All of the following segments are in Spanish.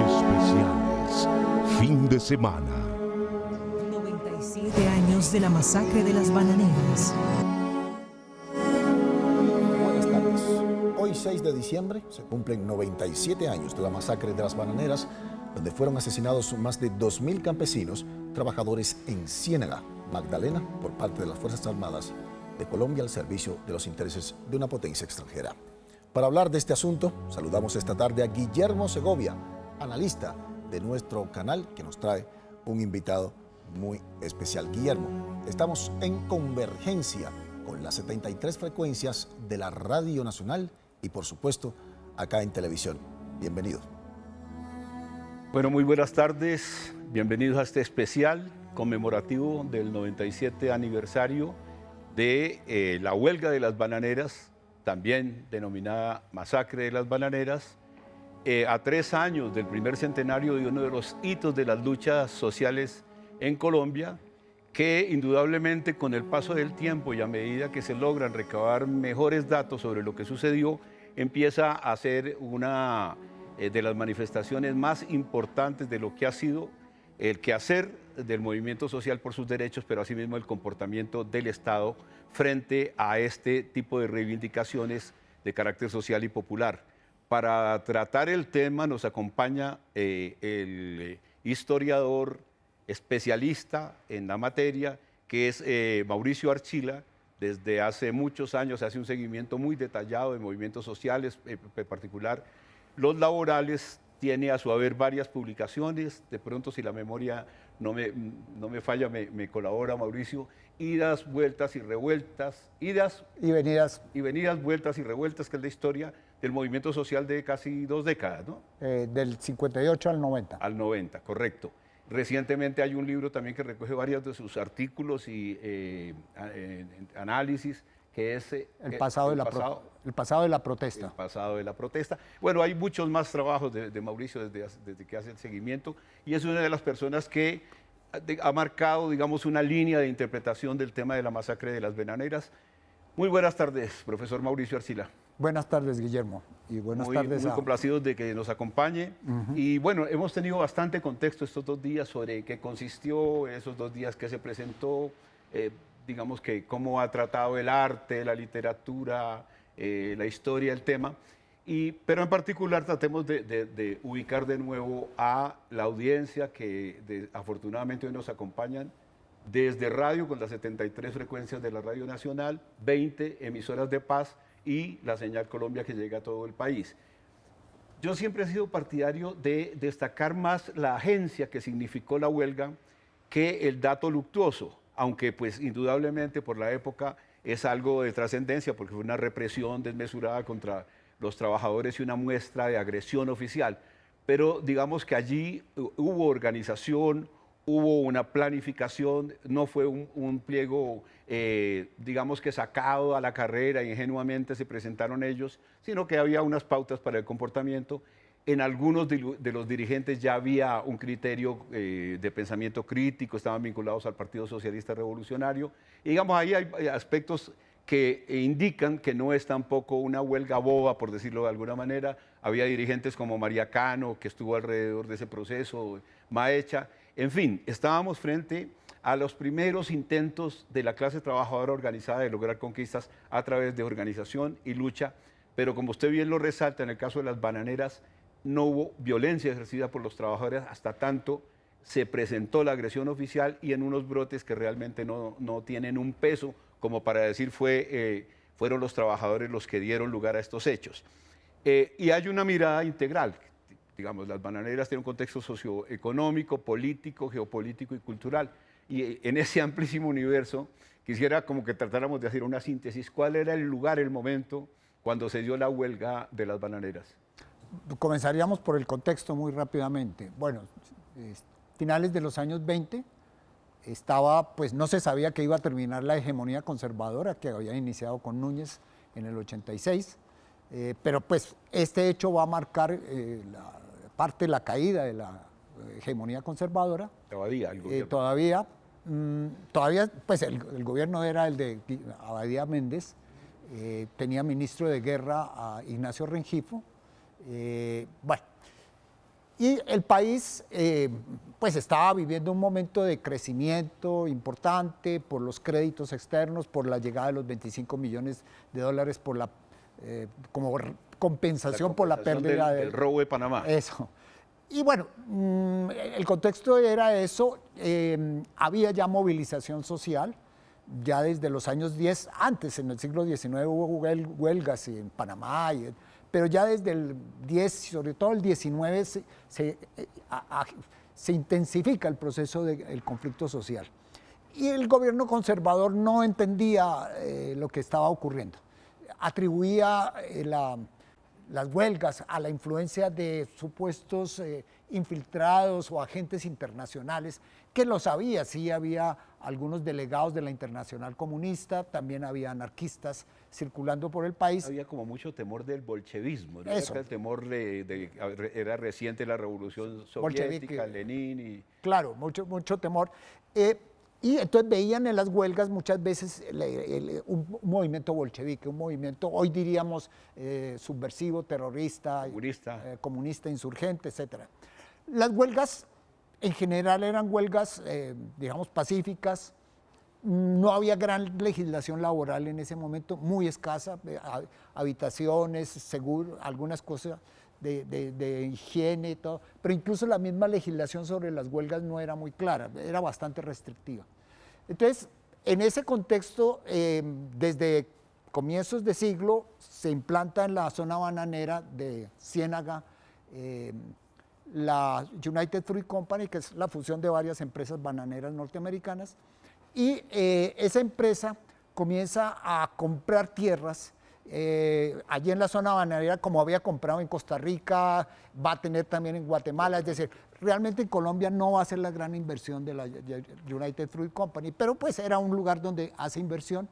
Especiales. Fin de semana. 97 años de la masacre de las bananeras. Buenas tardes. Hoy 6 de diciembre se cumplen 97 años de la masacre de las bananeras, donde fueron asesinados más de 2.000 campesinos, trabajadores en Ciénaga, Magdalena, por parte de las Fuerzas Armadas de Colombia al servicio de los intereses de una potencia extranjera. Para hablar de este asunto, saludamos esta tarde a Guillermo Segovia, analista de nuestro canal, que nos trae un invitado muy especial. Guillermo, estamos en convergencia con las 73 frecuencias de la Radio Nacional y, por supuesto, acá en televisión. Bienvenido. Bueno, muy buenas tardes. Bienvenidos a este especial conmemorativo del 97 aniversario de la huelga de las bananeras, también denominada Masacre de las Bananeras, a 3 años del primer centenario de uno de los hitos de las luchas sociales en Colombia, que indudablemente con el paso del tiempo y a medida que se logran recabar mejores datos sobre lo que sucedió, empieza a ser una de las manifestaciones más importantes de lo que ha sido el quehacer del movimiento social por sus derechos, pero asimismo el comportamiento del Estado frente a este tipo de reivindicaciones de carácter social y popular. Para tratar el tema nos acompaña el historiador especialista en la materia, que es Mauricio Archila. Desde hace muchos años hace un seguimiento muy detallado de movimientos sociales, en particular los laborales. Tiene a su haber varias publicaciones, de pronto si la memoria no me falla, me colabora Mauricio, Idas, Vueltas y Revueltas, Idas y venidas, Vueltas y Revueltas, que es la historia del movimiento social de casi 2 décadas, ¿no? Del 58 al 90. Al 90, correcto. Recientemente hay un libro también que recoge varios de sus artículos y análisis, que es el pasado de la protesta. El pasado de la protesta. Bueno, hay muchos más trabajos de Mauricio desde que hace el seguimiento, y es una de las personas que ha marcado, digamos, una línea de interpretación del tema de la masacre de las bananeras. Muy buenas tardes, profesor Mauricio Archila. Buenas tardes, Guillermo, y buenas tardes. Muy complacidos de que nos acompañe. Y bueno, hemos tenido bastante contexto estos 2 días sobre qué consistió, esos 2 días que se presentó, digamos que cómo ha tratado el arte, la literatura, la historia, el tema. Pero en particular tratemos de ubicar de nuevo a la audiencia que afortunadamente hoy nos acompañan desde radio, con las 73 frecuencias de la Radio Nacional, 20 emisoras de paz y la Señal Colombia, que llega a todo el país. Yo siempre he sido partidario de destacar más la agencia que significó la huelga que el dato luctuoso, aunque pues indudablemente por la época es algo de trascendencia, porque fue una represión desmesurada contra los trabajadores y una muestra de agresión oficial. Pero digamos que allí hubo organización, hubo una planificación, no fue un pliego, digamos que sacado a la carrera, ingenuamente se presentaron ellos, sino que había unas pautas para el comportamiento. En algunos de los dirigentes ya había un criterio de pensamiento crítico, estaban vinculados al Partido Socialista Revolucionario. Y digamos, ahí hay aspectos que indican que no es tampoco una huelga boba, por decirlo de alguna manera. Había dirigentes como María Cano, que estuvo alrededor de ese proceso, Maecha. En fin, estábamos frente a los primeros intentos de la clase trabajadora organizada de lograr conquistas a través de organización y lucha. Pero como usted bien lo resalta, en el caso de las bananeras, no hubo violencia ejercida por los trabajadores hasta tanto se presentó la agresión oficial, y en unos brotes que realmente no tienen un peso como para decir fueron los trabajadores los que dieron lugar a estos hechos. Y hay una mirada integral. Digamos, las bananeras tienen un contexto socioeconómico, político, geopolítico y cultural. Y en ese amplísimo universo quisiera como que tratáramos de hacer una síntesis. ¿Cuál era el lugar, el momento cuando se dio la huelga de las bananeras? Comenzaríamos por el contexto muy rápidamente. Bueno, finales de los años 20, pues no se sabía que iba a terminar la hegemonía conservadora que había iniciado con Núñez en el 86, pero pues este hecho va a marcar parte de la caída de la hegemonía conservadora. Todavía el gobierno. Todavía pues el gobierno era el de Abadía Méndez, tenía ministro de guerra a Ignacio Rengifo. Bueno, Y el país pues estaba viviendo un momento de crecimiento importante por los créditos externos, por la llegada de los 25 millones de dólares por como compensación por la pérdida del robo de Panamá. Eso. Y bueno, el contexto era eso, había ya movilización social, ya desde los años 10, antes en el siglo XIX hubo huelgas en Panamá, pero ya desde el 10, sobre todo el 19, se intensifica el proceso del conflicto social. Y el gobierno conservador no entendía lo que estaba ocurriendo. Atribuía las huelgas a la influencia de supuestos infiltrados o agentes internacionales, que lo sabía, sí había algunos delegados de la Internacional Comunista, también había anarquistas circulando por el país. Había como mucho temor del bolchevismo, ¿no? Eso. El temor era reciente la revolución soviética, Lenin y... Claro, mucho temor. Y entonces veían en las huelgas muchas veces un movimiento bolchevique, un movimiento, hoy diríamos, subversivo, terrorista, comunista, insurgente, etc. Las huelgas en general eran huelgas, digamos, pacíficas. No había gran legislación laboral en ese momento, muy escasa, habitaciones, seguro, algunas cosas de higiene y todo, pero incluso la misma legislación sobre las huelgas no era muy clara, era bastante restrictiva. Entonces, en ese contexto, desde comienzos de siglo, se implanta en la zona bananera de Ciénaga la United Fruit Company, que es la fusión de varias empresas bananeras norteamericanas, y esa empresa comienza a comprar tierras allí en la zona bananera, como había comprado en Costa Rica, va a tener también en Guatemala, es decir, realmente en Colombia no va a ser la gran inversión de la United Fruit Company, pero pues era un lugar donde hace inversión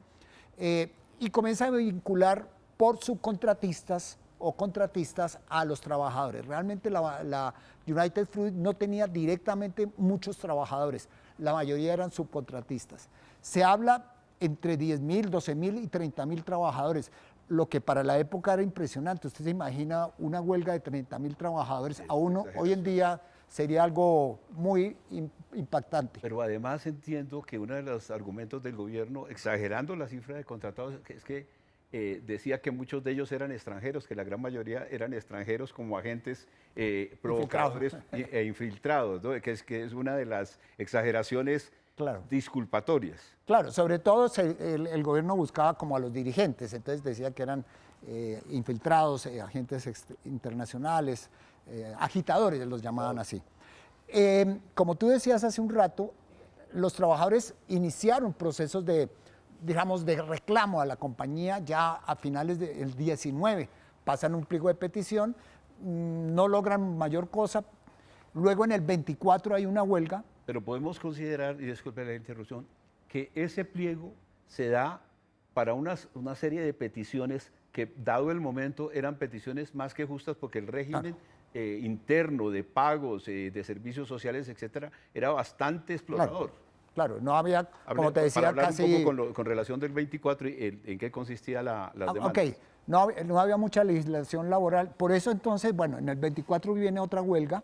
y comienza a vincular por subcontratistas o contratistas a los trabajadores. Realmente la United Fruit no tenía directamente muchos trabajadores, la mayoría eran subcontratistas. Se habla entre 10.000, 12.000 y 30.000 trabajadores, lo que para la época era impresionante. Usted se imagina una huelga de 30.000 trabajadores a uno, hoy en día sería algo muy impactante. Pero además entiendo que uno de los argumentos del gobierno, exagerando la cifra de contratados, es que decía que muchos de ellos eran extranjeros, que la gran mayoría eran extranjeros como agentes provocadores e infiltrados, ¿no? que es una de las exageraciones disculpatorias. Claro, sobre todo el gobierno buscaba como a los dirigentes, entonces decía que eran infiltrados, agentes internacionales, agitadores los llamaban así. Como tú decías hace un rato, los trabajadores iniciaron procesos de reclamo a la compañía ya a finales del 19, pasan un pliego de petición, no logran mayor cosa, luego en el 24 hay una huelga. Pero podemos considerar, y disculpe la interrupción, que ese pliego se da para una serie de peticiones que, dado el momento, eran peticiones más que justas porque el régimen interno de pagos, de servicios sociales, etcétera, era bastante explorador. Claro, no había, como te decía, para hablar casi... un poco con relación del 24 y en qué consistía las demandas. Ok, no había mucha legislación laboral, por eso entonces, bueno, en el 24 viene otra huelga,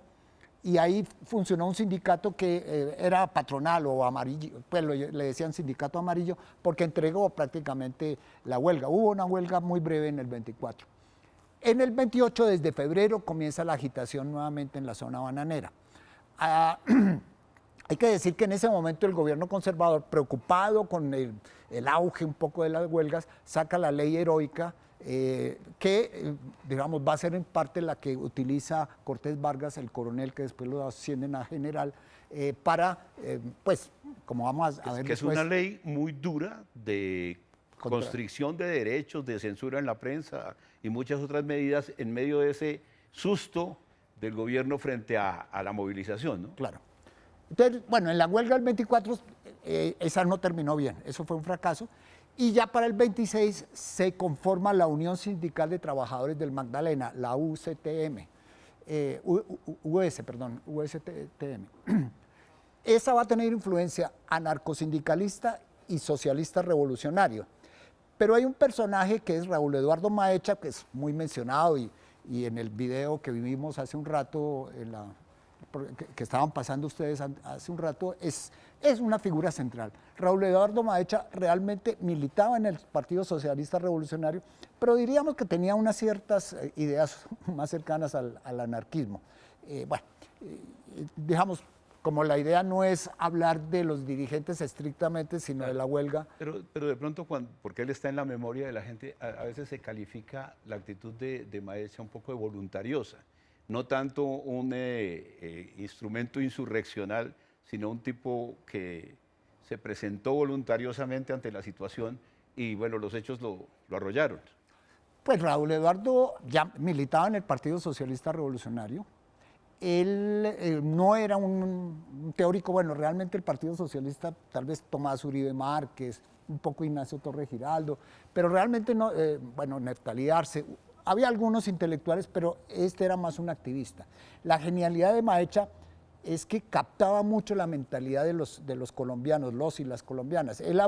y ahí funcionó un sindicato que era patronal o amarillo, pues le decían sindicato amarillo, porque entregó prácticamente la huelga. Hubo una huelga muy breve en el 24. En el 28, desde febrero, comienza la agitación nuevamente en la zona bananera. Hay que decir que en ese momento el gobierno conservador, preocupado con el auge un poco de las huelgas, saca la ley heroica, que, digamos, va a ser en parte la que utiliza Cortés Vargas, el coronel que después lo ascienden a general, para, pues, como vamos a ver que después, es una ley muy dura de constricción de derechos, de censura en la prensa y muchas otras medidas en medio de ese susto del gobierno frente a la movilización, ¿no? Claro. Entonces, bueno, en la huelga del 24 esa no terminó bien, eso fue un fracaso. Y ya para el 26 se conforma la Unión Sindical de Trabajadores del Magdalena, la USTM. USTM. Esa va a tener influencia anarcosindicalista y socialista revolucionario. Pero hay un personaje que es Raúl Eduardo Maecha, que es muy mencionado y y en el video que vivimos hace un rato, que estaban pasando ustedes hace un rato, es una figura central. Raúl Eduardo Maecha realmente militaba en el Partido Socialista Revolucionario, pero diríamos que tenía unas ciertas ideas más cercanas al anarquismo. Digamos, como la idea no es hablar de los dirigentes estrictamente, sino de la huelga. Pero de pronto, porque él está en la memoria de la gente, a veces se califica la actitud de Maecha un poco de voluntariosa. No tanto un instrumento insurreccional, sino un tipo que se presentó voluntariosamente ante la situación y bueno, los hechos lo arrollaron. Pues Raúl Eduardo ya militaba en el Partido Socialista Revolucionario. Él no era un teórico, bueno, realmente el Partido Socialista, tal vez Tomás Uribe Márquez, un poco Ignacio Torre Giraldo, pero realmente no, Neftalí Arce, había algunos intelectuales, pero este era más un activista. La genialidad de Maecha es que captaba mucho la mentalidad de los colombianos, los y las colombianas. Él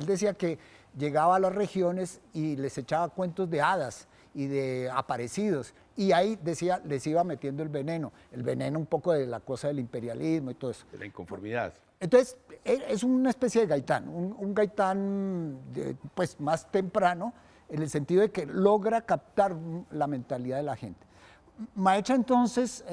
decía que llegaba a las regiones y les echaba cuentos de hadas y de aparecidos, y ahí decía, les iba metiendo el veneno un poco de la cosa del imperialismo y todo eso. De la inconformidad. Entonces, es una especie de Gaitán, un Gaitán pues más temprano, en el sentido de que logra captar la mentalidad de la gente. Maecha entonces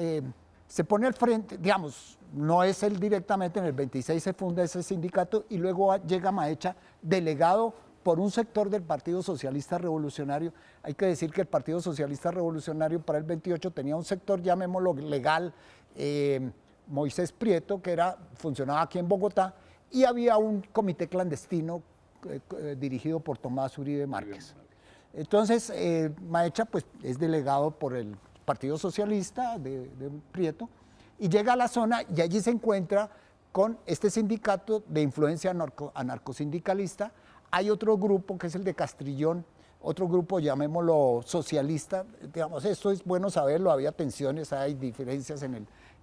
se pone al frente, digamos, no es él directamente, en el 26 se funda ese sindicato y luego llega Maecha delegado por un sector del Partido Socialista Revolucionario. Hay que decir que el Partido Socialista Revolucionario para el 28 tenía un sector, llamémoslo legal, Moisés Prieto, que funcionaba aquí en Bogotá, y había un comité clandestino dirigido por Tomás Uribe Márquez. Entonces, Maecha pues, es delegado por el Partido Socialista de Prieto y llega a la zona y allí se encuentra con este sindicato de influencia anarcosindicalista. Hay otro grupo que es el de Castrillón, otro grupo, llamémoslo socialista. Digamos, esto es bueno saberlo, había tensiones, hay diferencias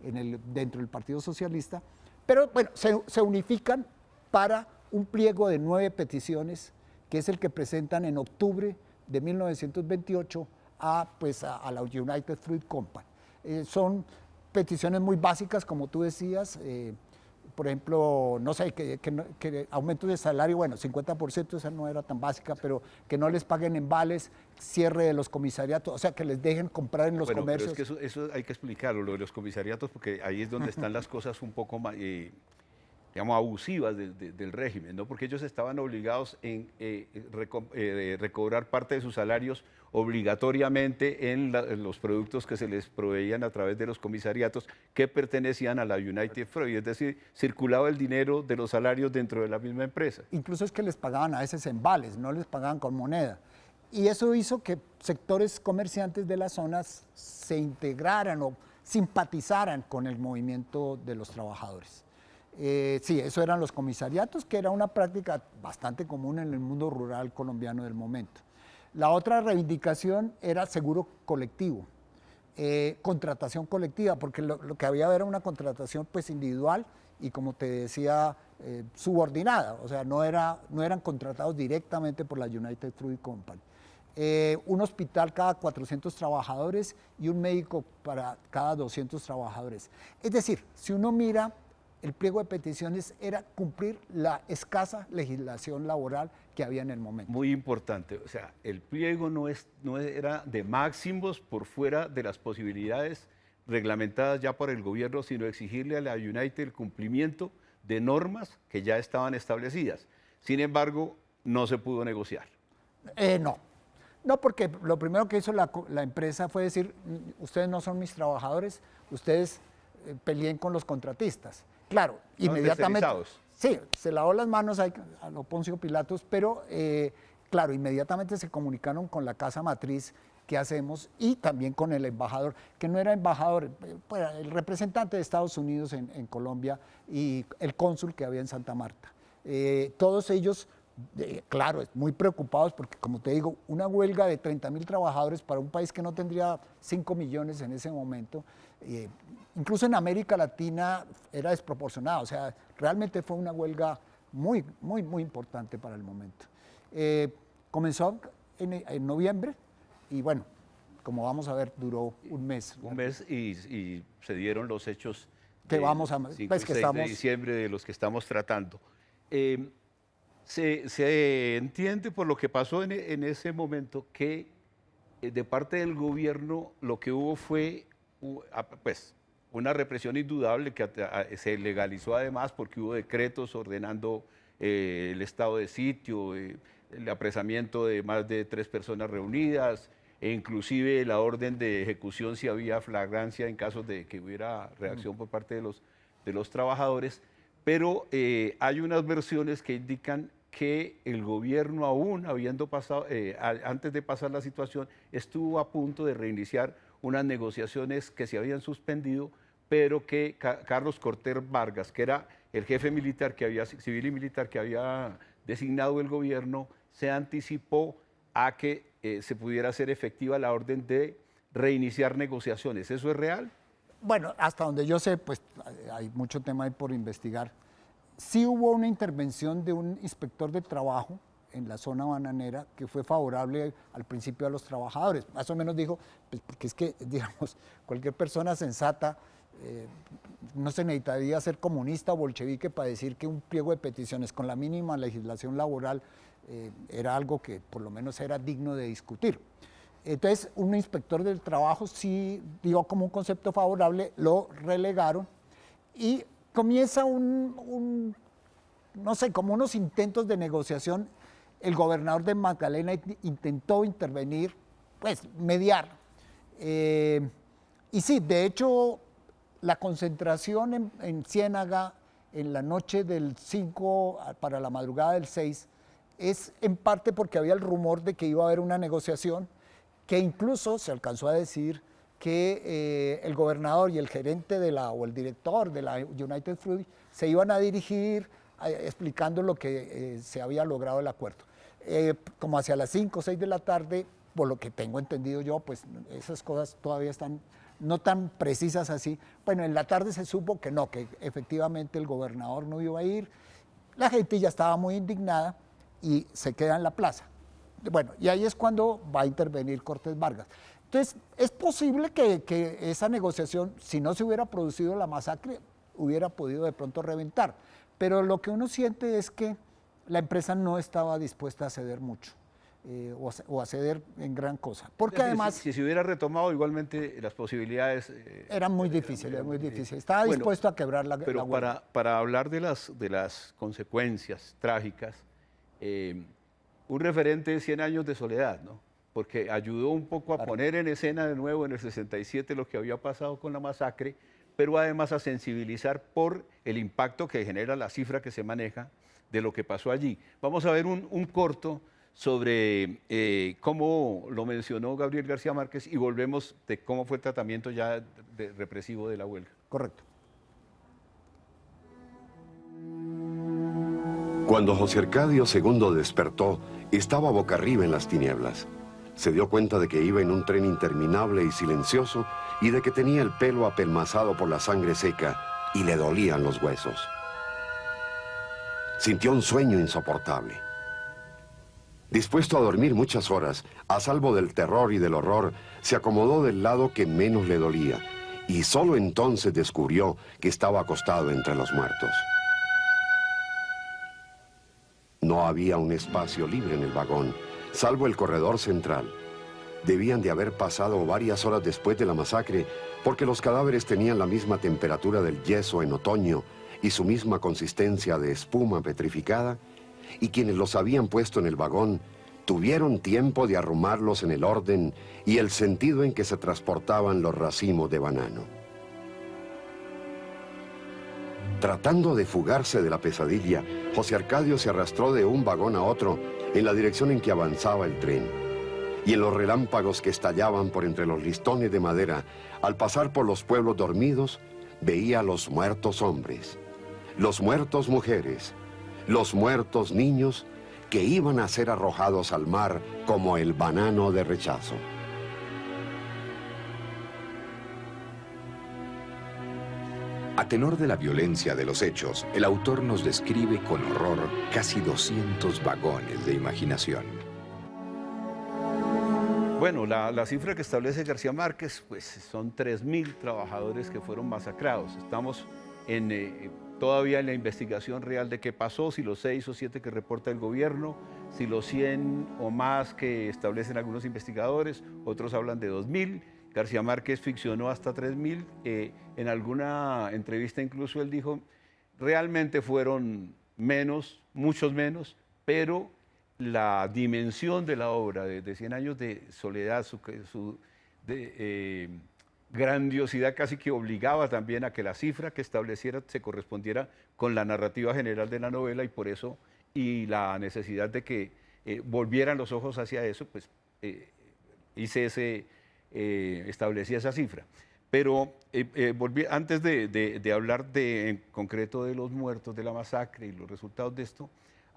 dentro del Partido Socialista, pero bueno, se unifican para un pliego de 9 peticiones, que es el que presentan en octubre de 1928 a la United Fruit Company. Son peticiones muy básicas, como tú decías, por ejemplo, no sé, que aumentos de salario, bueno, 50%, esa no era tan básica, pero que no les paguen en vales, cierre de los comisariatos, o sea, que les dejen comprar en los comercios. Pero es que eso hay que explicarlo, lo de los comisariatos, porque ahí es donde están las cosas un poco más, digamos, abusivas del régimen, ¿no? Porque ellos estaban obligados en recobrar parte de sus salarios obligatoriamente en los productos que se les proveían a través de los comisariatos que pertenecían a la United Fruit, es decir, circulaba el dinero de los salarios dentro de la misma empresa. Incluso es que les pagaban a veces en vales, no les pagaban con moneda. Y eso hizo que sectores comerciantes de las zonas se integraran o simpatizaran con el movimiento de los trabajadores. Sí, eso eran los comisariatos, que era una práctica bastante común en el mundo rural colombiano del momento. La otra reivindicación era seguro colectivo, contratación colectiva, porque lo que había era una contratación pues individual y, como te decía, subordinada, o sea, no eran contratados directamente por la United Fruit Company. Un hospital cada 400 trabajadores y un médico para cada 200 trabajadores. Es decir, si uno mira, el pliego de peticiones era cumplir la escasa legislación laboral que había en el momento. Muy importante, o sea, el pliego no era de máximos por fuera de las posibilidades reglamentadas ya por el gobierno, sino exigirle a la United el cumplimiento de normas que ya estaban establecidas. Sin embargo, no se pudo negociar. No, porque lo primero que hizo la empresa fue decir, ustedes no son mis trabajadores, ustedes peleen con los contratistas. Claro, inmediatamente. Sí, se lavó las manos a lo Poncio Pilatos, pero claro, inmediatamente se comunicaron con la casa matriz, ¿qué hacemos? Y también con el embajador, que no era embajador, el representante de Estados Unidos en Colombia y el cónsul que había en Santa Marta. Todos ellos, claro, muy preocupados porque, como te digo, una huelga de 30.000 trabajadores para un país que no tendría 5 millones en ese momento, incluso en América Latina era desproporcionada, o sea, realmente fue una huelga muy, muy, muy importante para el momento. Comenzó en noviembre y bueno, como vamos a ver, duró un mes. Un mes y se dieron los hechos Que del vamos a- 5 pues y que 6 de estamos- diciembre de los que estamos tratando. Se entiende por lo que pasó en ese momento que de parte del gobierno lo que hubo fue pues, una represión indudable que se legalizó además porque hubo decretos ordenando el estado de sitio, el apresamiento de más de 3 personas reunidas, e inclusive la orden de ejecución si había flagrancia en caso de que hubiera reacción por parte de los trabajadores. Pero hay unas versiones que indican que el gobierno aún, habiendo pasado, antes de pasar la situación, estuvo a punto de reiniciar unas negociaciones que se habían suspendido, pero que Carlos Cortés Vargas, que era el jefe militar civil y militar que había designado el gobierno, se anticipó a que se pudiera hacer efectiva la orden de reiniciar negociaciones. ¿Eso es real? Bueno, hasta donde yo sé, pues hay mucho tema ahí por investigar. Sí hubo una intervención de un inspector de trabajo en la zona bananera que fue favorable al principio a los trabajadores. Más o menos dijo, pues porque es que, digamos, cualquier persona sensata no se necesitaría ser comunista o bolchevique para decir que un pliego de peticiones con la mínima legislación laboral era algo que por lo menos era digno de discutir. Entonces, un inspector del trabajo sí dio como un concepto favorable, lo relegaron y comienza no sé, como unos intentos de negociación. El gobernador de Magdalena intentó intervenir, pues mediar. Y sí, de hecho, la concentración en Ciénaga en la noche del 5 para la madrugada del 6 es en parte porque había el rumor de que iba a haber una negociación, que incluso se alcanzó a decir que el gobernador y el gerente o el director de la United Fruit se iban a dirigir explicando lo que se había logrado el acuerdo. Como hacia las 5 o 6 de la tarde, por lo que tengo entendido yo, pues esas cosas todavía están no tan precisas así. Bueno, en la tarde se supo que no, que efectivamente el gobernador no iba a ir. La gente ya estaba muy indignada y se queda en la plaza. Bueno, y ahí es cuando va a intervenir Cortés Vargas. Entonces, es posible que esa negociación, si no se hubiera producido la masacre, hubiera podido de pronto reventar. Pero lo que uno siente es que la empresa no estaba dispuesta a ceder mucho o a ceder en gran cosa. Porque además... Si se hubiera retomado, igualmente las posibilidades... eran muy difíciles, muy difíciles. Estaba dispuesto a quebrar la Pero huelga. para hablar de las consecuencias trágicas, un referente de 100 años de soledad, ¿no? Porque ayudó un poco a poner en escena de nuevo en el 67 lo que había pasado con la masacre, pero además a sensibilizar por el impacto que genera la cifra que se maneja de lo que pasó allí. Vamos a ver un corto sobre cómo lo mencionó Gabriel García Márquez y volvemos de cómo fue el tratamiento ya represivo de la huelga. Correcto. Cuando José Arcadio II despertó, estaba boca arriba en las tinieblas. Se dio cuenta de que iba en un tren interminable y silencioso y de que tenía el pelo apelmazado por la sangre seca y le dolían los huesos. Sintió un sueño insoportable. Dispuesto a dormir muchas horas, a salvo del terror y del horror, se acomodó del lado que menos le dolía y solo entonces descubrió que estaba acostado entre los muertos. No había un espacio libre en el vagón, salvo el corredor central. Debían de haber pasado varias horas después de la masacre, porque los cadáveres tenían la misma temperatura del yeso en otoño y su misma consistencia de espuma petrificada, y quienes los habían puesto en el vagón tuvieron tiempo de arrumarlos en el orden y el sentido en que se transportaban los racimos de banano. Tratando de fugarse de la pesadilla, José Arcadio se arrastró de un vagón a otro en la dirección en que avanzaba el tren. Y en los relámpagos que estallaban por entre los listones de madera, al pasar por los pueblos dormidos, veía los muertos hombres, los muertos mujeres, los muertos niños que iban a ser arrojados al mar como el banano de rechazo. A tenor de la violencia de los hechos, el autor nos describe con horror casi 200 vagones de imaginación. Bueno, la cifra que establece García Márquez, pues son 3.000 trabajadores que fueron masacrados. Estamos todavía en la investigación real de qué pasó, si los 6 o 7 que reporta el gobierno, si los 100 o más que establecen algunos investigadores, otros hablan de 2.000. García Márquez ficcionó hasta 3.000. En alguna entrevista incluso él dijo, realmente fueron menos, muchos menos, pero la dimensión de la obra de 100 años de soledad, su grandiosidad casi que obligaba también a que la cifra que estableciera se correspondiera con la narrativa general de la novela, y por eso, y la necesidad de que volvieran los ojos hacia eso, pues establecí esa cifra. Pero antes de hablar en concreto de los muertos, de la masacre y los resultados de esto,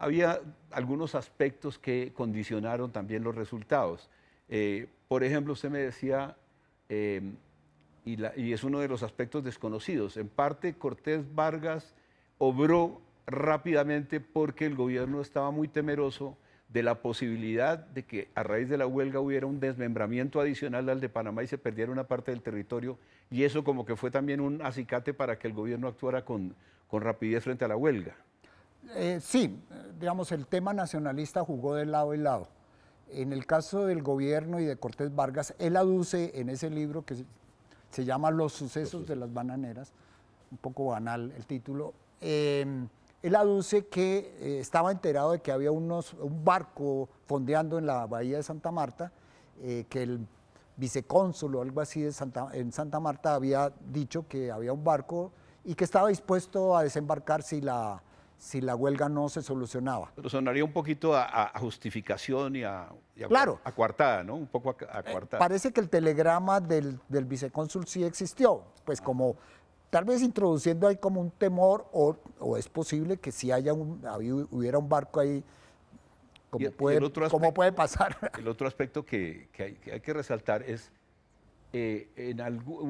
había algunos aspectos que condicionaron también los resultados. Por ejemplo, usted me decía, y es uno de los aspectos desconocidos, en parte Cortés Vargas obró rápidamente porque el gobierno estaba muy temeroso de la posibilidad de que a raíz de la huelga hubiera un desmembramiento adicional al de Panamá y se perdiera una parte del territorio, y eso como que fue también un acicate para que el gobierno actuara con rapidez frente a la huelga. Sí, digamos, el tema nacionalista jugó de lado y lado. En el caso del gobierno y de Cortés Vargas, él aduce en ese libro que se llama Los sucesos de las bananeras, un poco banal el título, él aduce que estaba enterado de que había un barco fondeando en la bahía de Santa Marta, que el vicecónsul o algo así en Santa Marta había dicho que había un barco y que estaba dispuesto a desembarcar si la huelga no se solucionaba. Pero sonaría un poquito a justificación y a claro, coartada, ¿no? Un poco a coartada. Parece que el telegrama del vicecónsul sí existió, pues como tal vez introduciendo ahí como un temor, o es posible que sí hubiera un barco ahí, como puede pasar. El otro aspecto que hay que resaltar es,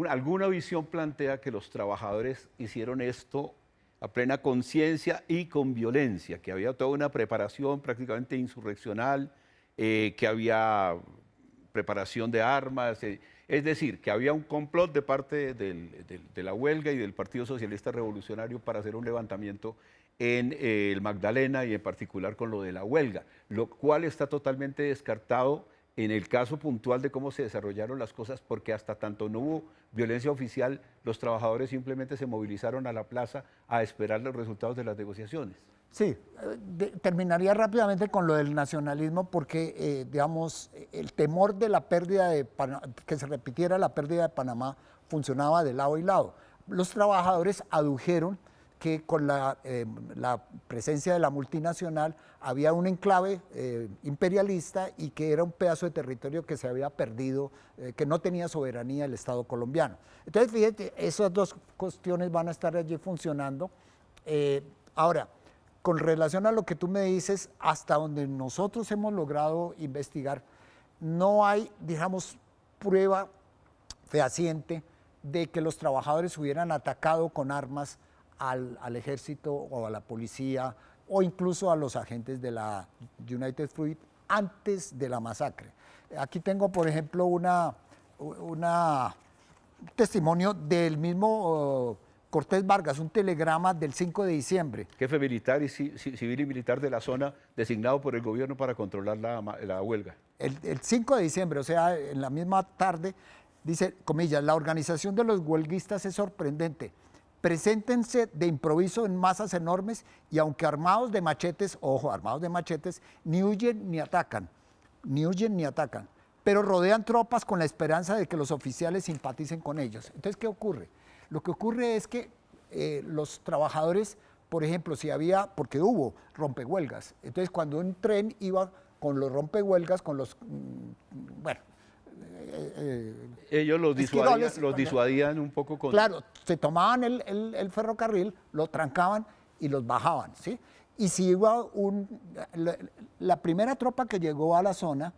alguna visión plantea que los trabajadores hicieron esto a plena conciencia y con violencia, que había toda una preparación prácticamente insurreccional, que había preparación de armas, es decir, que había un complot de parte de la huelga y del Partido Socialista Revolucionario para hacer un levantamiento en el Magdalena y en particular con lo de la huelga, lo cual está totalmente descartado en el caso puntual de cómo se desarrollaron las cosas, porque hasta tanto no hubo violencia oficial, los trabajadores simplemente se movilizaron a la plaza a esperar los resultados de las negociaciones. Sí, terminaría rápidamente con lo del nacionalismo porque, digamos, el temor de la pérdida que se repitiera la pérdida de Panamá funcionaba de lado y lado. Los trabajadores adujeron que con la presencia de la multinacional había un enclave imperialista y que era un pedazo de territorio que se había perdido, que no tenía soberanía el Estado colombiano. Entonces, fíjate, esas dos cuestiones van a estar allí funcionando. Ahora, con relación a lo que tú me dices, hasta donde nosotros hemos logrado investigar, no hay, digamos, prueba fehaciente de que los trabajadores hubieran atacado con armas al ejército o a la policía o incluso a los agentes de la United Fruit antes de la masacre. Aquí tengo, por ejemplo, un testimonio del mismo Cortés Vargas, un telegrama del 5 de diciembre. Jefe militar y civil y militar de la zona designado por el gobierno para controlar la huelga. El 5 de diciembre, o sea, en la misma tarde, dice, comillas, la organización de los huelguistas es sorprendente. Preséntense de improviso en masas enormes y aunque armados de machetes, ojo, armados de machetes, ni huyen ni atacan, pero rodean tropas con la esperanza de que los oficiales simpaticen con ellos. Entonces, ¿qué ocurre? Lo que ocurre es que los trabajadores, por ejemplo, porque hubo rompehuelgas, entonces cuando un tren iba con los rompehuelgas, con los, ellos los disuadían un poco con... Claro, se tomaban el ferrocarril, lo trancaban y los bajaban, ¿sí? Y si iba la primera tropa que llegó a la zona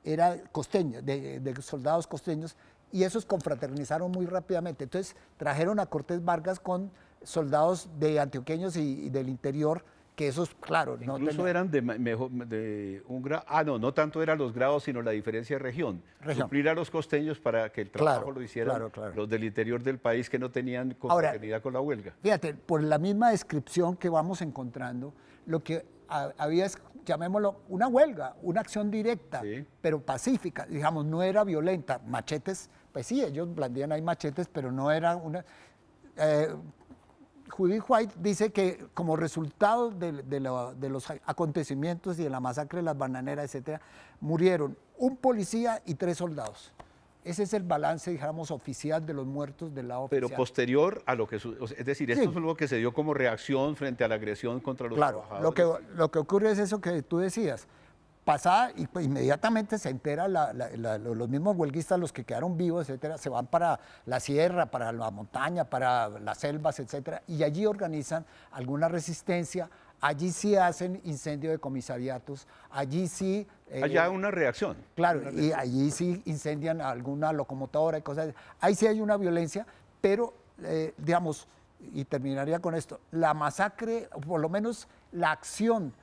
era costeña, de soldados costeños, y esos confraternizaron muy rápidamente. Entonces trajeron a Cortés Vargas con soldados de antioqueños y del interior que esos, claro, no Incluso tenía- eran de un grado, no tanto eran los grados, sino la diferencia de región. Región. Suplir a los costeños para que el trabajo Claro, lo hicieran claro, claro. los del interior del país que no tenían Ahora, conformidad con la huelga. Fíjate, por la misma descripción que vamos encontrando, lo que había es, llamémoslo, una huelga, una acción directa, Sí. pero pacífica, digamos, no era violenta. Machetes, pues sí, ellos blandían ahí machetes, pero no era una... Judy White dice que como resultado de los acontecimientos y de la masacre de las bananeras, etcétera, murieron un policía y 3 soldados. Ese es el balance, digamos, oficial de los muertos del lado Pero oficial. posterior a lo que... Es decir, esto Sí. es algo que se dio como reacción frente a la agresión contra los Claro, trabajadores. lo que ocurre es eso que tú decías. Pasada y pues, inmediatamente se entera los mismos huelguistas, los que quedaron vivos, etcétera, se van para la sierra, para la montaña, para las selvas, etcétera, y allí organizan alguna resistencia. Allí sí hacen incendio de comisariatos, allí sí... Allá una reacción. Claro, Una y allí sí incendian alguna locomotora y cosas. Ahí sí hay una violencia, pero, digamos, y terminaría con esto, la masacre, o por lo menos la acción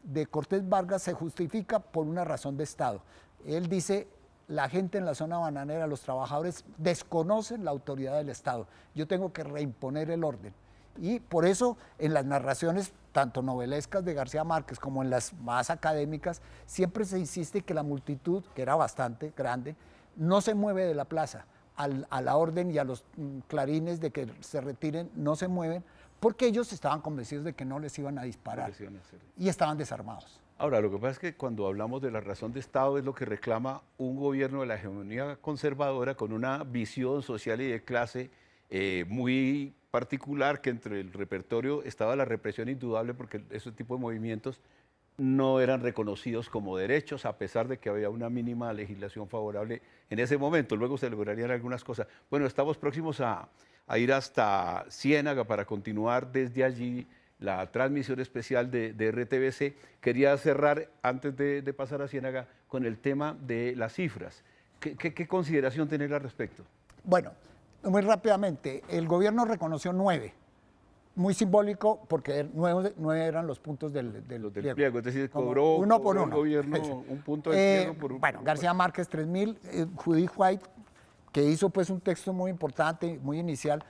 de Cortés Vargas se justifica por una razón de Estado. Él dice, la gente en la zona bananera, los trabajadores, desconocen la autoridad del Estado. Yo tengo que reimponer el orden. Y por eso en las narraciones, tanto novelescas de García Márquez como en las más académicas, siempre se insiste que la multitud, que era bastante grande, no se mueve de la plaza. A la orden y a los clarines de que se retiren, no se mueven, porque ellos estaban convencidos de que no les iban a disparar y estaban desarmados. Ahora, lo que pasa es que cuando hablamos de la razón de Estado es lo que reclama un gobierno de la hegemonía conservadora con una visión social y de clase muy particular, que entre el repertorio estaba la represión indudable porque ese tipo de movimientos no eran reconocidos como derechos, a pesar de que había una mínima legislación favorable en ese momento. Luego se lograrían algunas cosas. Bueno, estamos próximos a ir hasta Ciénaga para continuar desde allí la transmisión especial de RTBC. Quería cerrar, antes de pasar a Ciénaga, con el tema de las cifras. ¿Qué consideración tener al respecto? Bueno, muy rápidamente, el gobierno reconoció 9. Muy simbólico porque 9 eran los puntos del pliego. Es decir, Como cobró, uno por el uno. gobierno un punto del pliego por Bueno, García Márquez 3.000, Judy White, que hizo pues un texto muy importante, muy inicial,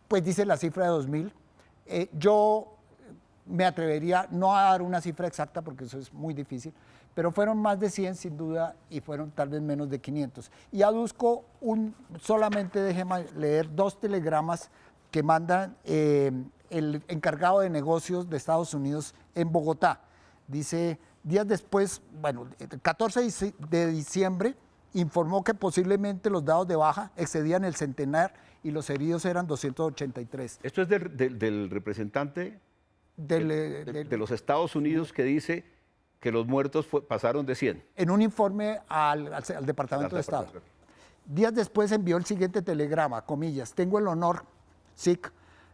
pues dice la cifra de 2.000. Yo me atrevería no a dar una cifra exacta porque eso es muy difícil, pero fueron más de 100 sin duda y fueron tal vez menos de 500. Y aduzco solamente déjeme leer 2 telegramas que mandan el encargado de negocios de Estados Unidos en Bogotá. Dice, días después, bueno, el 14 de diciembre, informó que posiblemente los dados de baja excedían el centenar y los heridos eran 283. Esto es del representante de los Estados Unidos que dice que los muertos pasaron de 100. En un informe al Departamento de Estado. Días después envió el siguiente telegrama, comillas, tengo el honor, SIC,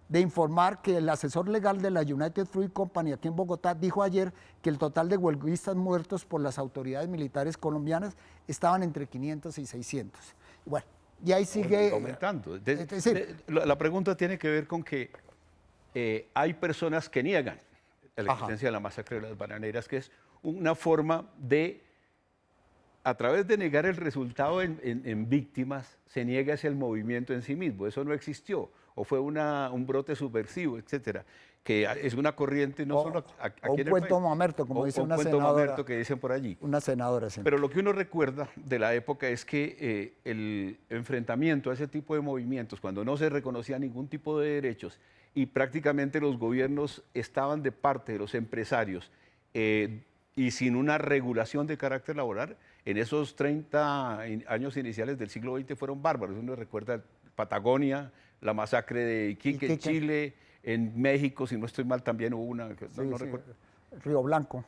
de informar que el asesor legal de la United Fruit Company aquí en Bogotá dijo ayer que el total de huelguistas muertos por las autoridades militares colombianas estaban entre 500 y 600. Bueno, y ahí sigue... Aumentando. Sí. La pregunta tiene que ver con que hay personas que niegan la existencia de la masacre de las bananeras, que es una forma de, a través de negar el resultado en víctimas, se niega hacia el movimiento en sí mismo. Eso no existió, o fue un brote subversivo, etcétera, que es una corriente no solo aquí o un en el cuento país, mamerto, como dice una un cuento senadora. mamerto que dicen por allí. Una senadora, sí. Pero lo que uno recuerda de la época es que el enfrentamiento a ese tipo de movimientos, cuando no se reconocía ningún tipo de derechos y prácticamente los gobiernos estaban de parte de los empresarios y sin una regulación de carácter laboral, en esos 30 años iniciales del siglo XX fueron bárbaros. Uno recuerda Patagonia, la masacre de Iquique en Chile, en México, si no estoy mal, también hubo una, no recuerdo. Río Blanco.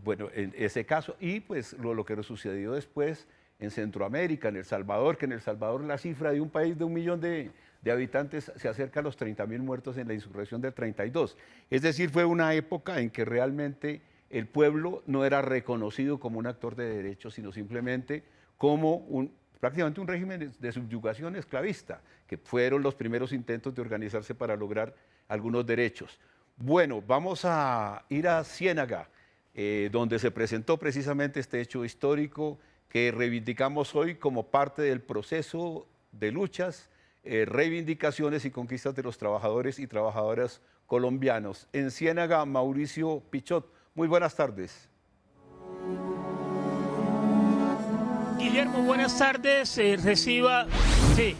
Bueno, en ese caso, y pues lo que sucedió después en Centroamérica, en El Salvador, que en El Salvador la cifra de un país de 1 millón de habitantes se acerca a los 30.000 muertos en la insurrección del 32. Es decir, fue una época en que realmente el pueblo no era reconocido como un actor de derechos, sino simplemente como prácticamente un régimen de subyugación esclavista, que fueron los primeros intentos de organizarse para lograr algunos derechos. Bueno, vamos a ir a Ciénaga, donde se presentó precisamente este hecho histórico que reivindicamos hoy como parte del proceso de luchas, reivindicaciones y conquistas de los trabajadores y trabajadoras colombianos. En Ciénaga, Mauricio Pichot. Muy buenas tardes. Guillermo, buenas tardes. Reciba. Sí.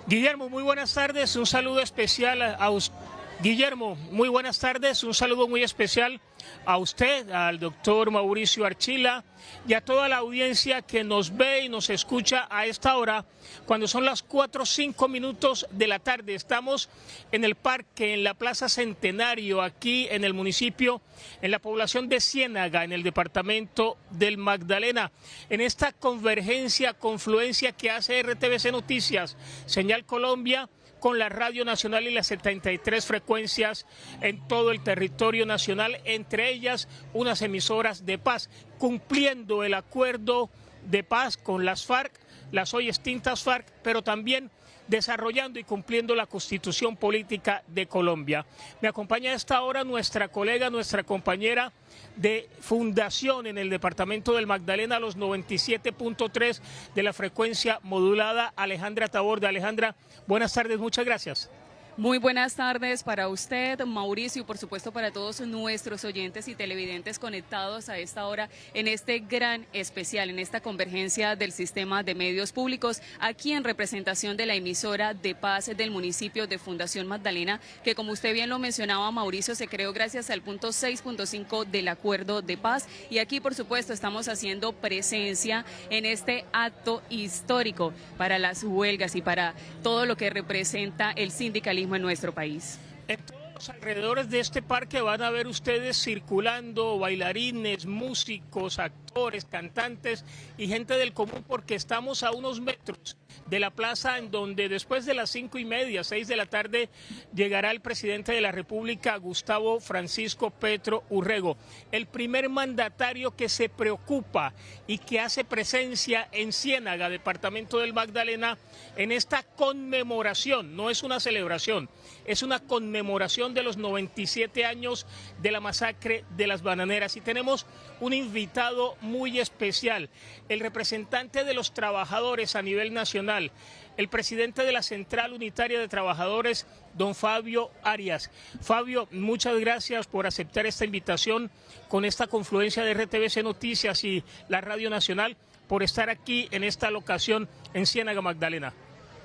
Guillermo, muy buenas tardes. Un saludo especial a usted. Guillermo, muy buenas tardes. Un saludo muy especial a usted, al doctor Mauricio Archila y a toda la audiencia que nos ve y nos escucha a esta hora, cuando son las 4:05 de la tarde. Estamos en el parque, en la Plaza Centenario, aquí en el municipio, en la población de Ciénaga, en el departamento del Magdalena, en esta convergencia, confluencia que hace RTBC Noticias, Señal Colombia, con la Radio Nacional y las 73 frecuencias en todo el territorio nacional, entre ellas unas emisoras de paz, cumpliendo el acuerdo de paz con las FARC, las hoy extintas FARC, pero también desarrollando y cumpliendo la Constitución Política de Colombia. Me acompaña a esta hora nuestra colega, nuestra compañera de fundación en el departamento del Magdalena, los 97.3 de la frecuencia modulada, Alejandra Taborda. Alejandra, buenas tardes, muchas gracias. Muy buenas tardes para usted, Mauricio, y por supuesto para todos nuestros oyentes y televidentes conectados a esta hora en este gran especial, en esta convergencia del sistema de medios públicos, aquí en representación de la emisora de paz del municipio de Fundación Magdalena, que como usted bien lo mencionaba, Mauricio, se creó gracias al punto 6.5 del acuerdo de paz, y aquí por supuesto estamos haciendo presencia en este acto histórico para las huelgas y para todo lo que representa el sindicalismo en nuestro país. En todos los alrededores de este parque van a ver ustedes circulando bailarines, músicos, actores, cantantes y gente del común, porque estamos a unos metros de la plaza en donde después de las 5:30, 6 de la tarde, llegará el presidente de la República, Gustavo Francisco Petro Urrego, el primer mandatario que se preocupa y que hace presencia en Ciénaga, departamento del Magdalena, en esta conmemoración. No es una celebración, es una conmemoración de los 97 años de la masacre de las bananeras, y tenemos un invitado muy especial, el representante de los trabajadores a nivel nacional, el presidente de la Central Unitaria de Trabajadores, don Fabio Arias. Fabio, muchas gracias por aceptar esta invitación con esta confluencia de RTBC Noticias y la Radio Nacional, por estar aquí en esta locación en Ciénaga, Magdalena.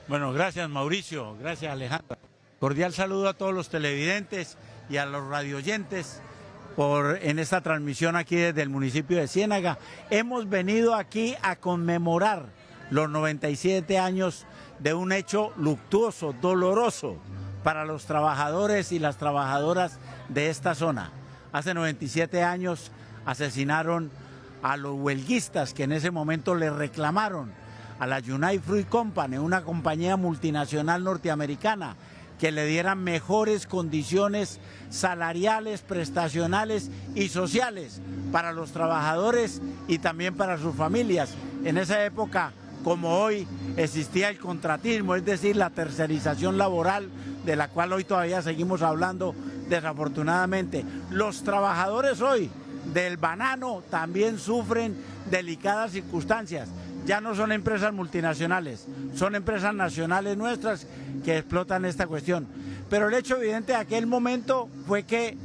Bueno, gracias Mauricio, gracias Alejandra. Cordial saludo a todos los televidentes y a los radioyentes en esta transmisión aquí desde el municipio de Ciénaga. Hemos venido aquí a conmemorar los 97 años de un hecho luctuoso, doloroso para los trabajadores y las trabajadoras de esta zona. Hace 97 años asesinaron a los huelguistas que en ese momento le reclamaron a la United Fruit Company, una compañía multinacional norteamericana, que le dieran mejores condiciones salariales, prestacionales y sociales para los trabajadores y también para sus familias. En esa época, como hoy, existía el contratismo, es decir, la tercerización laboral, de la cual hoy todavía seguimos hablando, desafortunadamente. Los trabajadores hoy del banano también sufren delicadas circunstancias. Ya no son empresas multinacionales, son empresas nacionales nuestras que explotan esta cuestión. Pero el hecho evidente de aquel momento fue que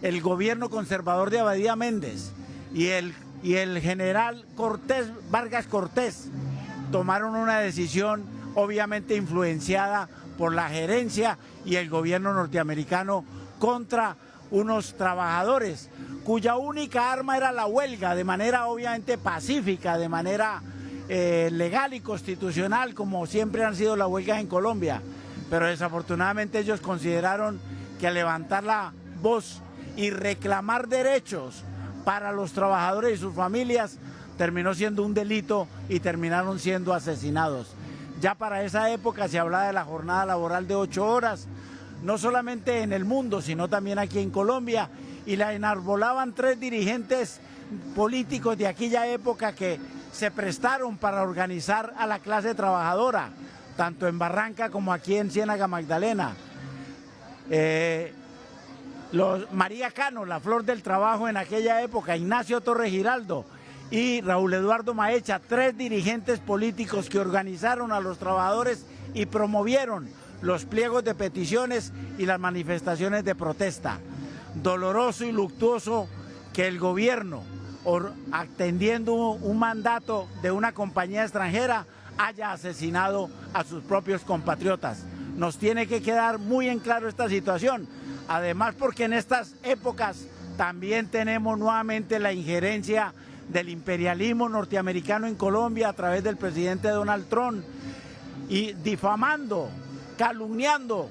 el gobierno conservador de Abadía Méndez y el general Vargas Cortés tomaron una decisión obviamente influenciada por la gerencia y el gobierno norteamericano contra unos trabajadores cuya única arma era la huelga, de manera obviamente pacífica, de manera legal y constitucional, como siempre han sido las huelgas en Colombia. Pero desafortunadamente ellos consideraron que levantar la voz y reclamar derechos para los trabajadores y sus familias terminó siendo un delito y terminaron siendo asesinados. Ya para esa época se hablaba de la jornada laboral de 8 horas, no solamente en el mundo, sino también aquí en Colombia, y la enarbolaban 3 dirigentes políticos de aquella época que se prestaron para organizar a la clase trabajadora, tanto en Barranca como aquí en Ciénaga Magdalena. María Cano, la flor del trabajo en aquella época, Ignacio Torres Giraldo y Raúl Eduardo Maecha, 3 dirigentes políticos que organizaron a los trabajadores y promovieron los pliegos de peticiones y las manifestaciones de protesta. Doloroso y luctuoso que el gobierno, atendiendo un mandato de una compañía extranjera, haya asesinado a sus propios compatriotas. Nos tiene que quedar muy en claro esta situación, además porque en estas épocas también tenemos nuevamente la injerencia del imperialismo norteamericano en Colombia a través del presidente Donald Trump, y difamando, calumniando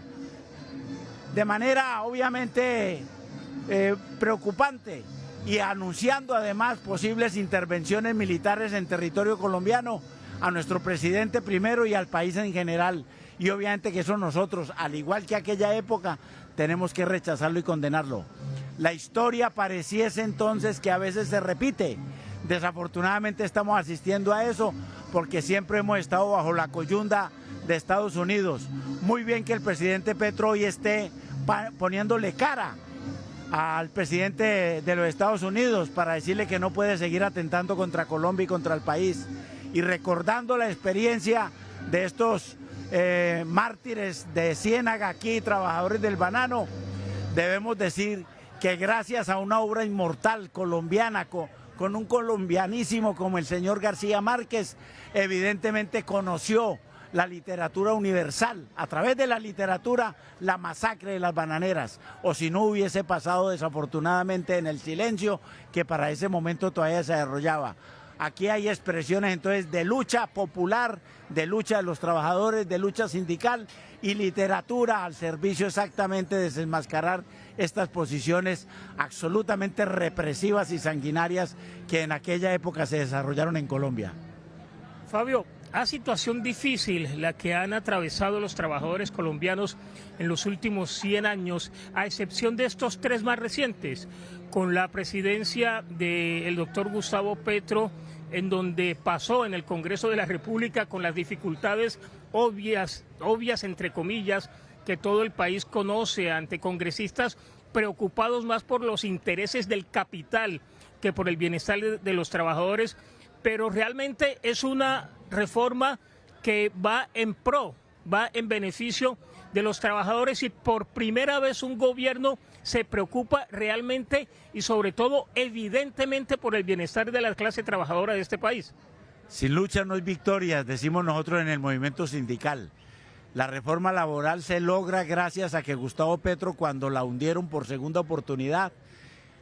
de manera obviamente preocupante, y anunciando además posibles intervenciones militares en territorio colombiano a nuestro presidente primero y al país en general. Y obviamente que eso nosotros, al igual que aquella época, tenemos que rechazarlo y condenarlo. La historia pareciese entonces que a veces se repite. Desafortunadamente estamos asistiendo a eso porque siempre hemos estado bajo la coyunda de Estados Unidos. Muy bien que el presidente Petro hoy esté poniéndole cara al presidente de los Estados Unidos para decirle que no puede seguir atentando contra Colombia y contra el país. Y recordando la experiencia de estos mártires de Ciénaga aquí, trabajadores del banano, debemos decir que gracias a una obra inmortal colombiana, con un colombianísimo como el señor García Márquez, evidentemente conoció la literatura universal, a través de la literatura, la masacre de las bananeras, o si no hubiese pasado desafortunadamente en el silencio que para ese momento todavía se desarrollaba. Aquí hay expresiones entonces de lucha popular, de lucha de los trabajadores, de lucha sindical y literatura al servicio exactamente de desenmascarar estas posiciones absolutamente represivas y sanguinarias que en aquella época se desarrollaron en Colombia. Fabio, a situación difícil la que han atravesado los trabajadores colombianos en los últimos 100 años, a excepción de estos 3 más recientes, con la presidencia del doctor Gustavo Petro, en donde pasó en el Congreso de la República con las dificultades obvias entre comillas, que todo el país conoce, ante congresistas preocupados más por los intereses del capital que por el bienestar de los trabajadores, pero realmente es una reforma que va en beneficio de los trabajadores, y por primera vez un gobierno se preocupa realmente y sobre todo evidentemente por el bienestar de la clase trabajadora de este país. Sin lucha no hay victoria, decimos nosotros en el movimiento sindical. La reforma laboral se logra gracias a que Gustavo Petro, cuando la hundieron por segunda oportunidad,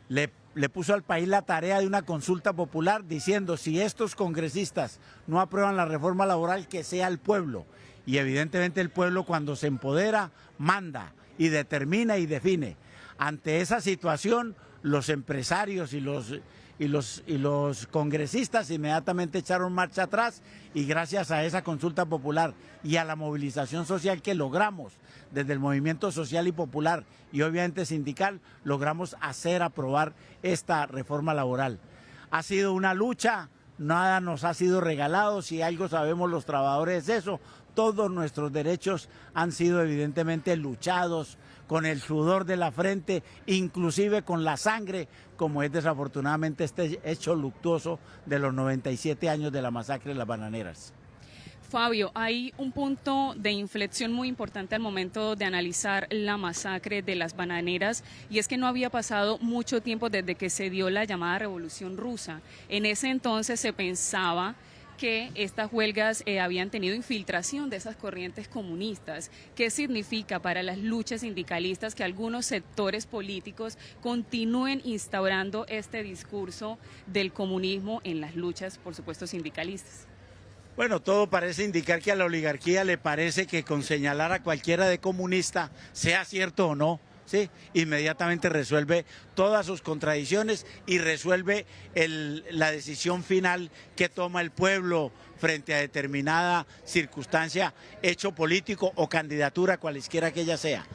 le puso al país la tarea de una consulta popular diciendo: si estos congresistas no aprueban la reforma laboral, que sea el pueblo. Y evidentemente el pueblo, cuando se empodera, manda y determina y define. Ante esa situación, los empresarios y los congresistas inmediatamente echaron marcha atrás, y gracias a esa consulta popular y a la movilización social que logramos desde el movimiento social y popular y obviamente sindical, logramos aprobar esta reforma laboral. Ha sido una lucha, nada nos ha sido regalado, si algo sabemos los trabajadores es eso. Todos nuestros derechos han sido evidentemente luchados con el sudor de la frente, inclusive con la sangre, como es desafortunadamente este hecho luctuoso de los 97 años de la masacre de las bananeras. Fabio, hay un punto de inflexión muy importante al momento de analizar la masacre de las bananeras, y es que no había pasado mucho tiempo desde que se dio la llamada Revolución Rusa. En ese entonces se pensaba que estas huelgas habían tenido infiltración de esas corrientes comunistas. ¿Qué significa para las luchas sindicalistas que algunos sectores políticos continúen instaurando este discurso del comunismo en las luchas, por supuesto, sindicalistas? Bueno, todo parece indicar que a la oligarquía le parece que con señalar a cualquiera de comunista, sea cierto o no, ¿sí?, inmediatamente resuelve todas sus contradicciones y resuelve la decisión final que toma el pueblo frente a determinada circunstancia, hecho político o candidatura, cualesquiera que ella sea.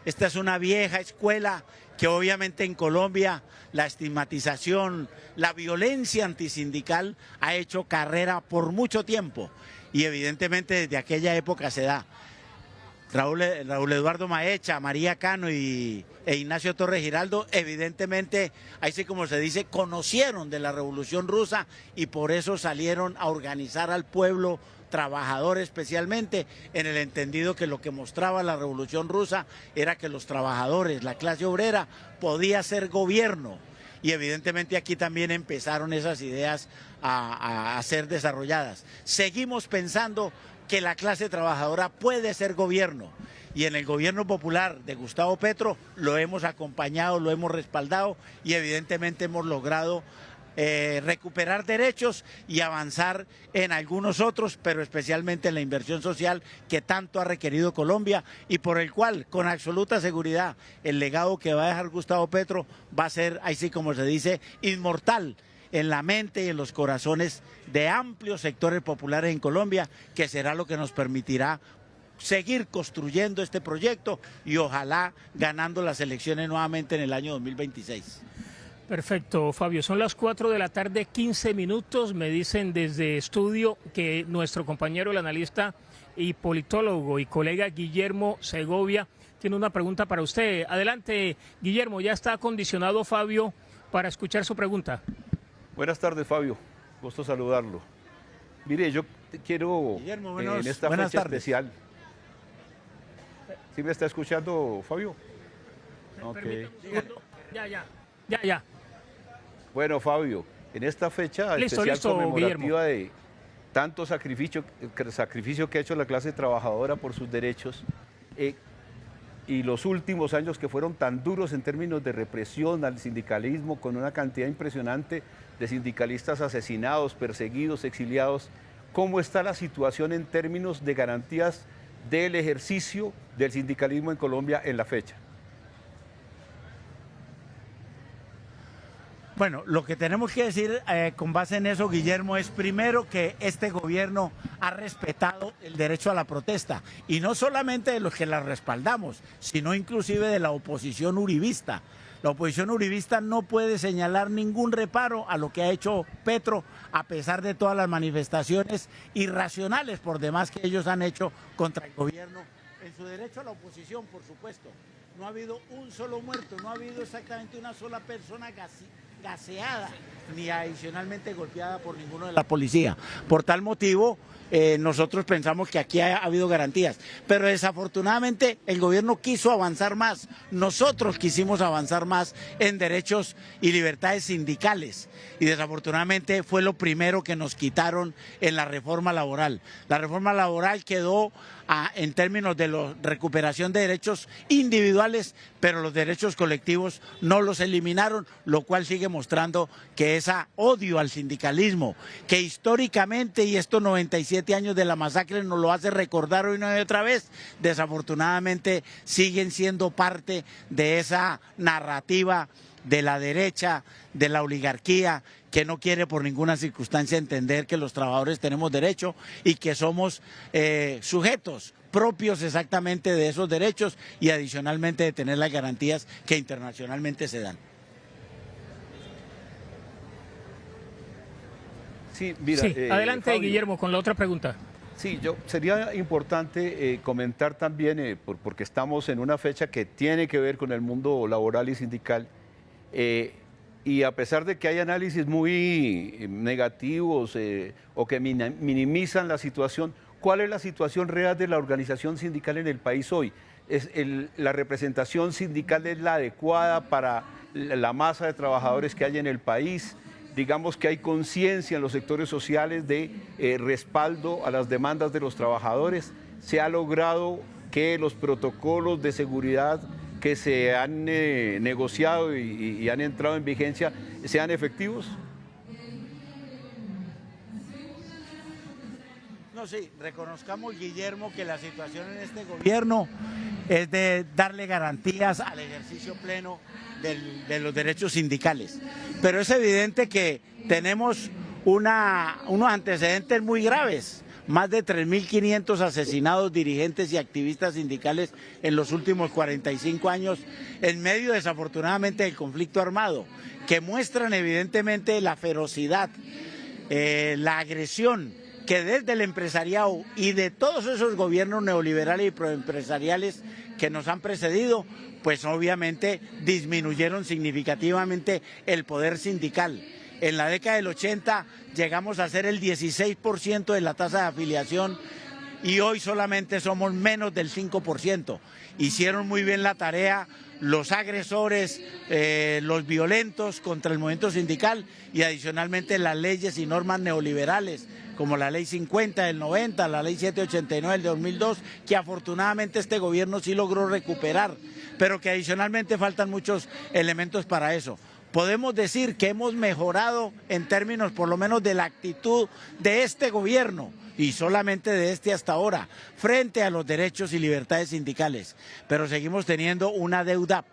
Esta es una vieja escuela que obviamente en Colombia la estigmatización, la violencia antisindical ha hecho carrera por mucho tiempo y evidentemente desde aquella época se da. Raúl Eduardo Maecha, María Cano e Ignacio Torres Giraldo, evidentemente, ahí sí como se dice, conocieron de la Revolución Rusa y por eso salieron a organizar al pueblo trabajador especialmente, en el entendido que lo que mostraba la Revolución Rusa era que los trabajadores, la clase obrera, podía ser gobierno. Y evidentemente aquí también empezaron esas ideas a ser desarrolladas. Seguimos pensando que la clase trabajadora puede ser gobierno y en el gobierno popular de Gustavo Petro lo hemos acompañado, lo hemos respaldado y evidentemente hemos logrado recuperar derechos y avanzar en algunos otros, pero especialmente en la inversión social que tanto ha requerido Colombia y por el cual, con absoluta seguridad, el legado que va a dejar Gustavo Petro va a ser, así sí como se dice, inmortal en la mente y en los corazones de amplios sectores populares en Colombia, que será lo que nos permitirá seguir construyendo este proyecto y ojalá ganando las elecciones nuevamente en el año 2026. Perfecto, Fabio. Son las 4 de la tarde, 15 minutos. Me dicen desde estudio que nuestro compañero, el analista y politólogo y colega Guillermo Segovia, tiene una pregunta para usted. Adelante, Guillermo, ya está acondicionado Fabio para escuchar su pregunta. Buenas tardes, Fabio. Gusto saludarlo. Mire, yo quiero, Guillermo, en esta fecha especial... ¿Sí me está escuchando, Fabio? Okay. Ya. Bueno, Fabio, en esta fecha especial conmemorativa Guillermo, de tanto sacrificio que ha hecho la clase trabajadora por sus derechos, y los últimos años que fueron tan duros en términos de represión al sindicalismo, con una cantidad impresionante de sindicalistas asesinados, perseguidos, exiliados, ¿cómo está la situación en términos de garantías del ejercicio del sindicalismo en Colombia en la fecha? Bueno, lo que tenemos que decir con base en eso, Guillermo, es primero que este gobierno ha respetado el derecho a la protesta y no solamente de los que la respaldamos, sino inclusive de la oposición uribista. La oposición uribista no puede señalar ningún reparo a lo que ha hecho Petro, a pesar de todas las manifestaciones irracionales por demás que ellos han hecho contra el gobierno. En su derecho a la oposición, por supuesto, no ha habido un solo muerto, no ha habido exactamente una sola persona gaseada ni adicionalmente golpeada por ninguno de la policía. Por tal motivo, nosotros pensamos que aquí ha habido garantías, pero desafortunadamente el gobierno quiso avanzar más, nosotros quisimos avanzar más en derechos y libertades sindicales y desafortunadamente fue lo primero que nos quitaron en la reforma laboral. La reforma laboral quedó en términos de la recuperación de derechos individuales, pero los derechos colectivos no los eliminaron, lo cual sigue mostrando que ese odio al sindicalismo, que históricamente, y estos 97 años de la masacre nos lo hace recordar una y otra vez, desafortunadamente siguen siendo parte de esa narrativa de la derecha, de la oligarquía, que no quiere por ninguna circunstancia entender que los trabajadores tenemos derecho y que somos sujetos propios exactamente de esos derechos y adicionalmente de tener las garantías que internacionalmente se dan. Sí, mira, adelante Fabio, Guillermo con la otra pregunta. Sí, sería importante comentar también, porque estamos en una fecha que tiene que ver con el mundo laboral y sindical, y a pesar de que hay análisis muy negativos o que minimizan la situación, ¿cuál es la situación real de la organización sindical en el país hoy? ¿La representación sindical es la adecuada para la masa de trabajadores que hay en el país? Digamos que hay conciencia en los sectores sociales de respaldo a las demandas de los trabajadores. ¿Se ha logrado que los protocolos de seguridad que se han negociado y han entrado en vigencia sean efectivos? No, sí, reconozcamos, Guillermo, que la situación en este gobierno es de darle garantías al ejercicio pleno de los derechos sindicales. Pero es evidente que tenemos unos antecedentes muy graves. más de 3.500 asesinados dirigentes y activistas sindicales en los últimos 45 años, en medio desafortunadamente del conflicto armado, que muestran evidentemente la ferocidad, la agresión que desde el empresariado y de todos esos gobiernos neoliberales y proempresariales que nos han precedido, pues obviamente disminuyeron significativamente el poder sindical. En la década del 80 llegamos a ser el 16% de la tasa de afiliación y hoy solamente somos menos del 5%. Hicieron muy bien la tarea los agresores, los violentos contra el movimiento sindical y adicionalmente las leyes y normas neoliberales, como la Ley 50 del 90, la Ley 789 del 2002, que afortunadamente este gobierno sí logró recuperar, pero que adicionalmente faltan muchos elementos para eso. Podemos decir que hemos mejorado en términos por lo menos de la actitud de este gobierno y solamente de este hasta ahora, frente a los derechos y libertades sindicales, pero seguimos teniendo una deuda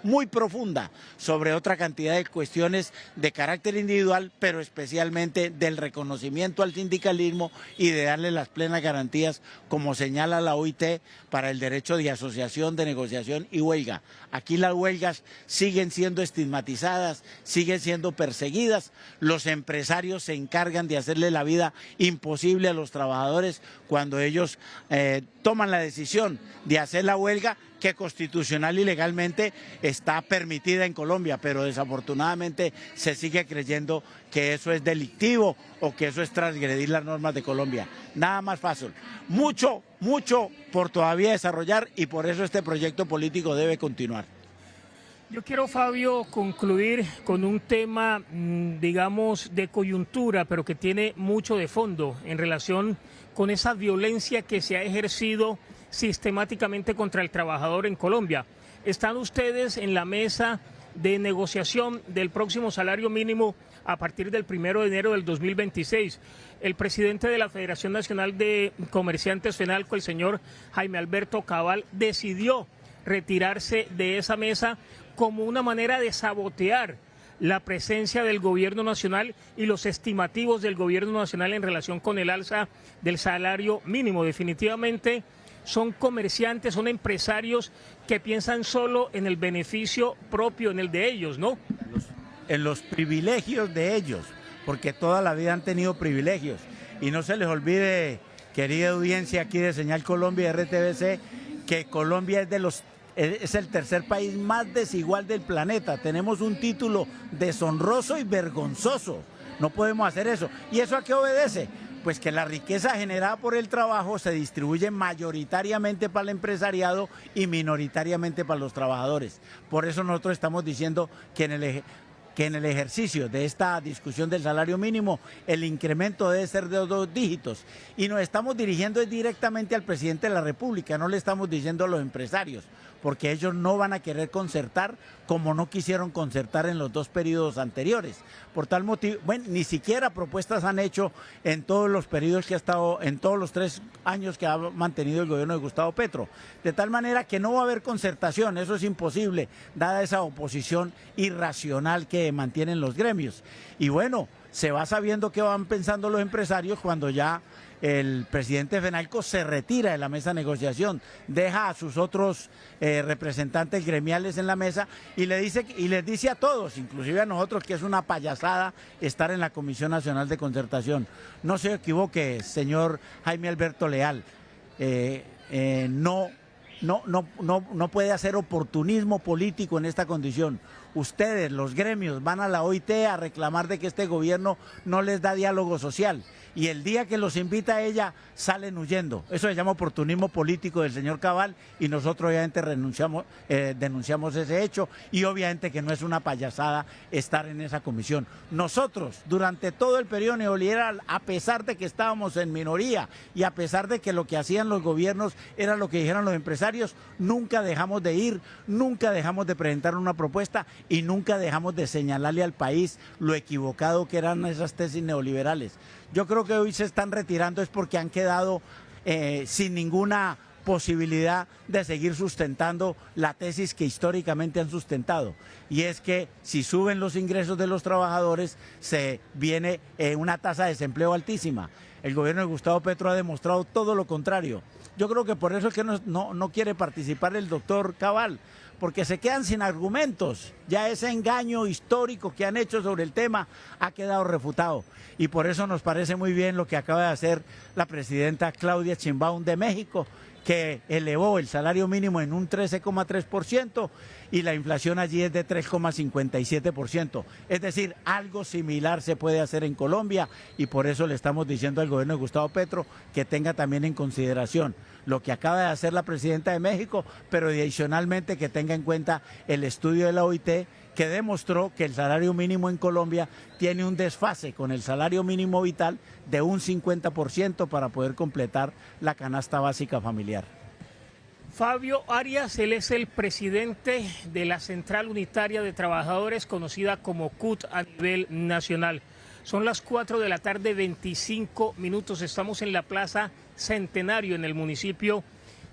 muy profunda sobre otra cantidad de cuestiones de carácter individual, pero especialmente del reconocimiento al sindicalismo y de darle las plenas garantías, como señala la OIT, para el derecho de asociación, de negociación y huelga. Aquí las huelgas siguen siendo estigmatizadas, siguen siendo perseguidas, los empresarios se encargan de hacerle la vida imposible a los trabajadores cuando ellos toman la decisión de hacer la huelga, que constitucional y legalmente está permitida en Colombia, pero desafortunadamente se sigue creyendo que eso es delictivo o que eso es transgredir las normas de Colombia. Nada más fácil. Mucho por todavía desarrollar y por eso este proyecto político debe continuar. Yo quiero, Fabio, concluir con un tema, digamos, de coyuntura, pero que tiene mucho de fondo en relación con esa violencia que se ha ejercido sistemáticamente contra el trabajador en Colombia. ¿Están ustedes en la mesa de negociación del próximo salario mínimo a partir del 1 de enero del 2026? El presidente de la Federación Nacional de Comerciantes FENALCO, el señor Jaime Alberto Cabal, decidió retirarse de esa mesa como una manera de sabotear la presencia del gobierno nacional y los estimativos del gobierno nacional en relación con el alza del salario mínimo. Definitivamente son comerciantes, son empresarios que piensan solo en el beneficio propio, en el de ellos, ¿no? En los privilegios de ellos, porque toda la vida han tenido privilegios. Y no se les olvide, querida audiencia aquí de Señal Colombia y RTBC, que Colombia es el tercer país más desigual del planeta. Tenemos un título deshonroso y vergonzoso. No podemos hacer eso. ¿Y eso a qué obedece? Pues que la riqueza generada por el trabajo se distribuye mayoritariamente para el empresariado y minoritariamente para los trabajadores. Por eso nosotros estamos diciendo que en el ejercicio de esta discusión del salario mínimo, el incremento debe ser de 2 dígitos. Y nos estamos dirigiendo directamente al presidente de la República, no le estamos diciendo a los empresarios, porque ellos no van a querer concertar como no quisieron concertar en los 2 periodos anteriores. Por tal motivo, bueno, ni siquiera propuestas han hecho en todos los periodos que ha estado, en todos los 3 años que ha mantenido el gobierno de Gustavo Petro. De tal manera que no va a haber concertación, eso es imposible, dada esa oposición irracional que mantienen los gremios. Y bueno, se va sabiendo qué van pensando los empresarios cuando ya el presidente FENALCO se retira de la mesa de negociación, deja a sus otros representantes gremiales en la mesa y les dice a todos, inclusive a nosotros, que es una payasada estar en la Comisión Nacional de Concertación. No se equivoque, señor Jaime Alberto Leal, no puede hacer oportunismo político en esta condición. Ustedes, los gremios, van a la OIT a reclamar de que este gobierno no les da diálogo social. Y el día que los invita a ella, salen huyendo. Eso se llama oportunismo político del señor Cabal y nosotros obviamente denunciamos ese hecho y obviamente que no es una payasada estar en esa comisión. Nosotros, durante todo el periodo neoliberal, a pesar de que estábamos en minoría y a pesar de que lo que hacían los gobiernos era lo que dijeron los empresarios, nunca dejamos de ir, nunca dejamos de presentar una propuesta y nunca dejamos de señalarle al país lo equivocado que eran esas tesis neoliberales. Yo creo que hoy se están retirando es porque han quedado sin ninguna posibilidad de seguir sustentando la tesis que históricamente han sustentado, y es que si suben los ingresos de los trabajadores se viene una tasa de desempleo altísima. El gobierno de Gustavo Petro ha demostrado todo lo contrario. Yo creo que por eso es que no quiere participar el doctor Cabal, porque se quedan sin argumentos. Ya ese engaño histórico que han hecho sobre el tema ha quedado refutado. Y por eso nos parece muy bien lo que acaba de hacer la presidenta Claudia Sheinbaum de México, que elevó el salario mínimo en un 13,3% y la inflación allí es de 3,57%. Es decir, algo similar se puede hacer en Colombia, y por eso le estamos diciendo al gobierno de Gustavo Petro que tenga también en consideración lo que acaba de hacer la presidenta de México, pero adicionalmente que tenga en cuenta el estudio de la OIT, que demostró que el salario mínimo en Colombia tiene un desfase con el salario mínimo vital de un 50% para poder completar la canasta básica familiar. Fabio Arias, él es el presidente de la Central Unitaria de Trabajadores, conocida como CUT a nivel nacional. Son las 4 de la tarde, 25 minutos. Estamos en la Plaza Centenario, en el municipio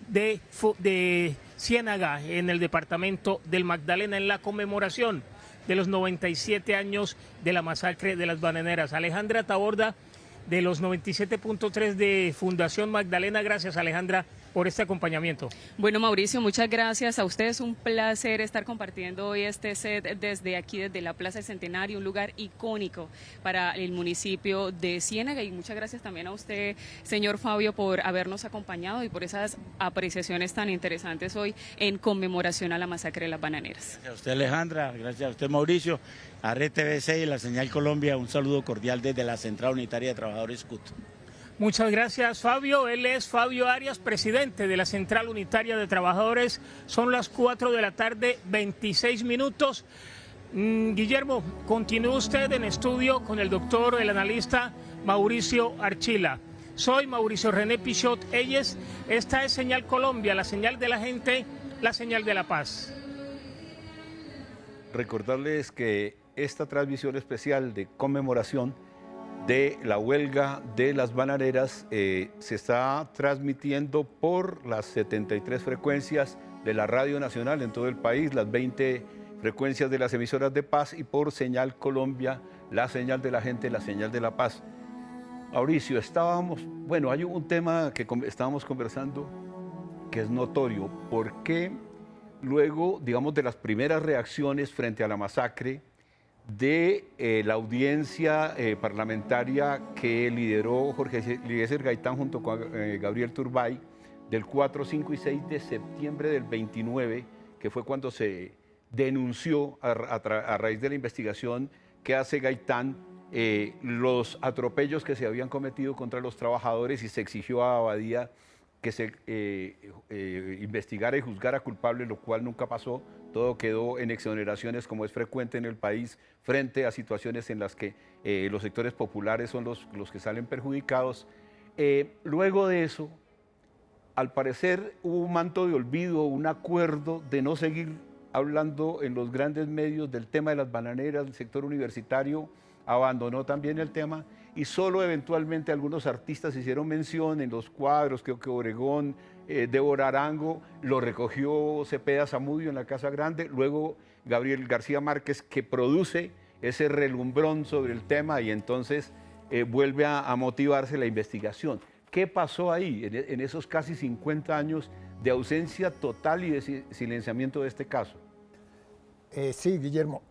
de Ciénaga, en el departamento del Magdalena, en la conmemoración de los 97 años de la masacre de las bananeras. Alejandra Taborda, de los 97.3 de Fundación Magdalena. Gracias, Alejandra, por este acompañamiento. Bueno, Mauricio, muchas gracias a ustedes. Un placer estar compartiendo hoy este set desde aquí, desde la Plaza del Centenario, un lugar icónico para el municipio de Ciénaga. Y muchas gracias también a usted, señor Fabio, por habernos acompañado y por esas apreciaciones tan interesantes hoy en conmemoración a la masacre de las bananeras. Gracias a usted, Alejandra. Gracias a usted, Mauricio. A RTVC y la Señal Colombia, un saludo cordial desde la Central Unitaria de Trabajadores CUT. Muchas gracias, Fabio. Él es Fabio Arias, presidente de la Central Unitaria de Trabajadores. Son las 4 de la tarde, 26 minutos. Guillermo, continúe usted en estudio con el doctor, el analista Mauricio Archila. Soy Mauricio René Pichot Eyes. Esta es Señal Colombia, la señal de la gente, la señal de la paz. Recordarles que esta transmisión especial de conmemoración de la huelga de las bananeras se está transmitiendo por las 73 frecuencias de la Radio Nacional en todo el país, las 20 frecuencias de las emisoras de paz, y por Señal Colombia, la señal de la gente, la señal de la paz. Mauricio, hay un tema que estábamos conversando que es notorio. ¿Por qué luego, digamos, de las primeras reacciones frente a la masacre, de la audiencia parlamentaria que lideró Jorge Eliezer Gaitán junto con Gabriel Turbay, del 4, 5 y 6 de septiembre del 29, que fue cuando se denunció a raíz de la investigación que hace Gaitán los atropellos que se habían cometido contra los trabajadores, y se exigió a Abadía que se investigara y juzgara culpable, lo cual nunca pasó. Todo quedó en exoneraciones, como es frecuente en el país, frente a situaciones en las que los sectores populares son los que salen perjudicados. Luego de eso, al parecer hubo un manto de olvido, un acuerdo de no seguir hablando en los grandes medios del tema de las bananeras. El sector universitario abandonó también el tema, y solo eventualmente algunos artistas hicieron mención en los cuadros. Creo que Obregón, Débora Arango, lo recogió Cepeda Zamudio en la Casa Grande, luego Gabriel García Márquez, que produce ese relumbrón sobre el tema, y entonces vuelve a motivarse la investigación. ¿Qué pasó ahí en esos casi 50 años de ausencia total y de silenciamiento de este caso? Sí, Guillermo.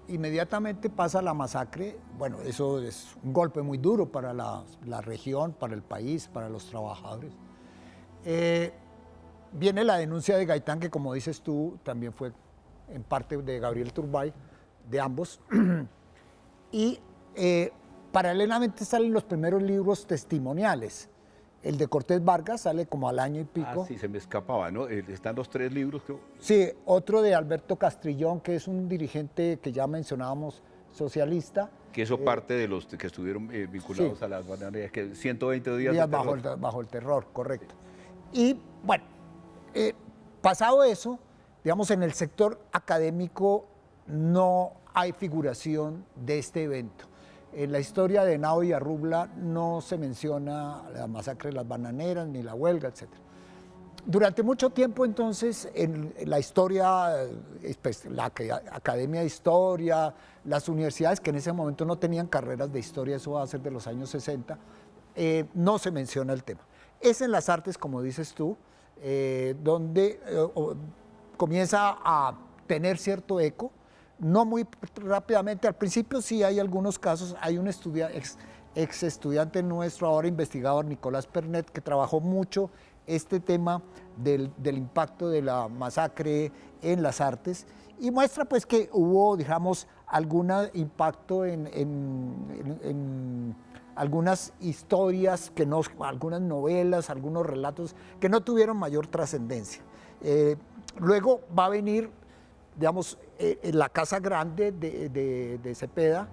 Inmediatamente pasa la masacre. Bueno, eso es un golpe muy duro para la región, para el país, para los trabajadores. Viene la denuncia de Gaitán, que como dices tú, también fue en parte de Gabriel Turbay, de ambos. Y paralelamente salen los primeros libros testimoniales. El de Cortés Vargas sale como al año y pico. Ah, sí, se me escapaba, ¿no? Están los 3 libros. Sí, otro de Alberto Castrillón, que es un dirigente que ya mencionábamos, socialista. Que eso parte de los que estuvieron vinculados a las bananeras, que 120 días de terror. Bajo el terror, correcto. Y bueno, pasado eso, digamos, en el sector académico no hay figuración de este evento. En la historia de Henao y Arrubla no se menciona la masacre de las bananeras, ni la huelga, etc. Durante mucho tiempo, entonces, en la historia, pues, la Academia de Historia, las universidades que en ese momento no tenían carreras de historia, eso va a ser de los años 60, no se menciona el tema. Es en las artes, como dices tú, donde comienza a tener cierto eco, no muy rápidamente. Al principio sí hay algunos casos, hay un ex estudiante nuestro, ahora investigador, Nicolás Pernet, que trabajó mucho este tema del impacto de la masacre en las artes, y muestra pues que hubo, digamos, algún impacto en algunas historias, algunas novelas, algunos relatos que no tuvieron mayor trascendencia. Luego va a venir, digamos, en la Casa Grande de Cepeda.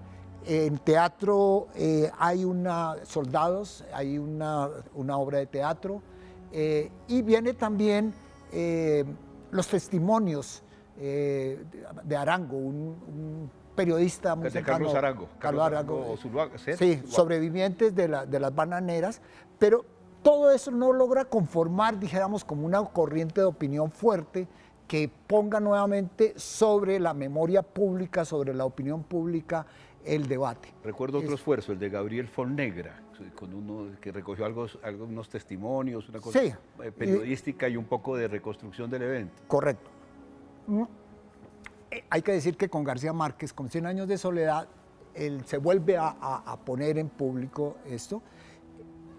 En teatro hay Soldados, hay una obra de teatro, y viene también los testimonios de Arango, un periodista muy cercano. Carlos Arango. Sí, sobrevivientes de las bananeras, pero todo eso no logra conformar, dijéramos, como una corriente de opinión fuerte que ponga nuevamente sobre la memoria pública, sobre la opinión pública, el debate. Recuerdo otro esfuerzo, el de Gabriel Fonnegra, con uno que recogió algunos testimonios, una cosa periodística y un poco de reconstrucción del evento. Correcto. Hay que decir que con García Márquez, con 100 años de soledad, él se vuelve a poner en público esto.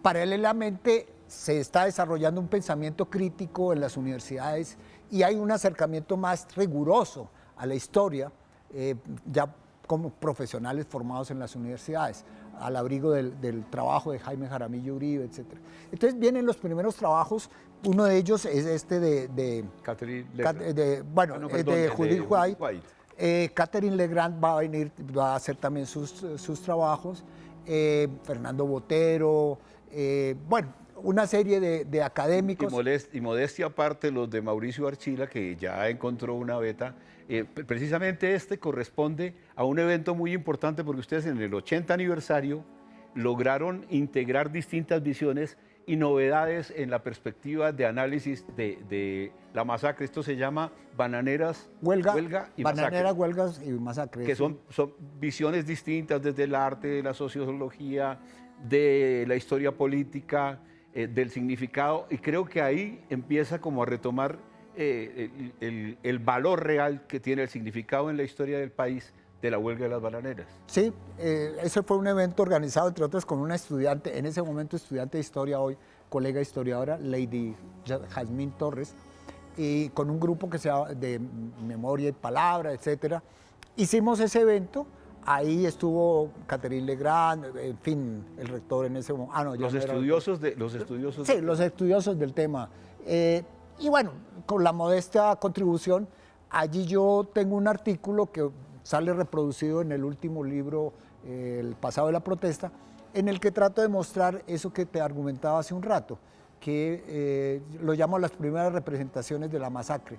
Paralelamente se está desarrollando un pensamiento crítico en las universidades y hay un acercamiento más riguroso a la historia, ya como profesionales formados en las universidades, al abrigo del trabajo de Jaime Jaramillo Uribe, etc. Entonces vienen los primeros trabajos, uno de ellos es este de Judith White. Catherine Legrand va a hacer también sus trabajos, Fernando Botero, una serie de académicos. Y modestia aparte, los de Mauricio Archila, que ya encontró una beta. Precisamente este corresponde a un evento muy importante porque ustedes en el 80 aniversario lograron integrar distintas visiones y novedades en la perspectiva de análisis de la masacre. Esto se llama Bananeras, Huelga y Bananeras, Masacre. Huelgas y Masacre. Que son visiones distintas desde el arte, de la sociología, de la historia política, del significado, y creo que ahí empieza como a retomar el valor real que tiene el significado en la historia del país de la huelga de las bananeras. Sí, ese fue un evento organizado, entre otros, con una estudiante, en ese momento estudiante de historia, hoy colega historiadora, Lady Jazmín Torres, y con un grupo que se llama de Memoria y Palabra, etcétera. Hicimos ese evento. Ahí estuvo Catherine Legrand, en fin, el rector en ese momento. Los estudiosos del tema. Y bueno, con la modesta contribución, allí yo tengo un artículo que sale reproducido en el último libro, El pasado de la protesta, en el que trato de mostrar eso que te argumentaba hace un rato, que lo llamo las primeras representaciones de la masacre.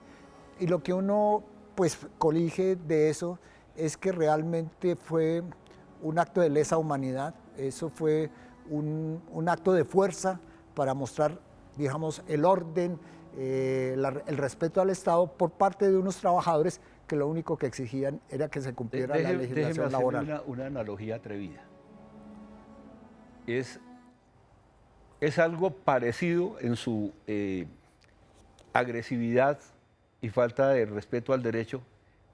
Y lo que uno pues colige de eso es que realmente fue un acto de lesa humanidad, eso fue un acto de fuerza para mostrar, digamos, el orden, el respeto al Estado por parte de unos trabajadores que lo único que exigían era que se cumpliera la legislación laboral. Una analogía atrevida. Es algo parecido en su agresividad y falta de respeto al derecho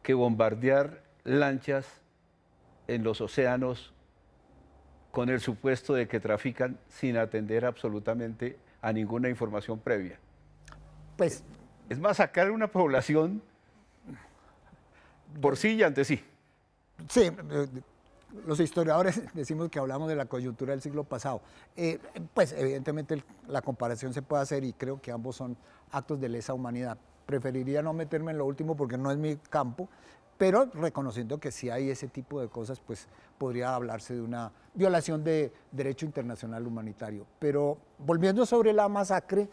que bombardear lanchas en los océanos con el supuesto de que trafican sin atender absolutamente a ninguna información previa. Pues, es masacrar una población por sí y ante sí. Sí, los historiadores decimos que hablamos de la coyuntura del siglo pasado. Pues evidentemente la comparación se puede hacer y creo que ambos son actos de lesa humanidad. Preferiría no meterme en lo último porque no es mi campo, pero reconociendo que si hay ese tipo de cosas, pues podría hablarse de una violación de derecho internacional humanitario. Pero volviendo sobre la masacre,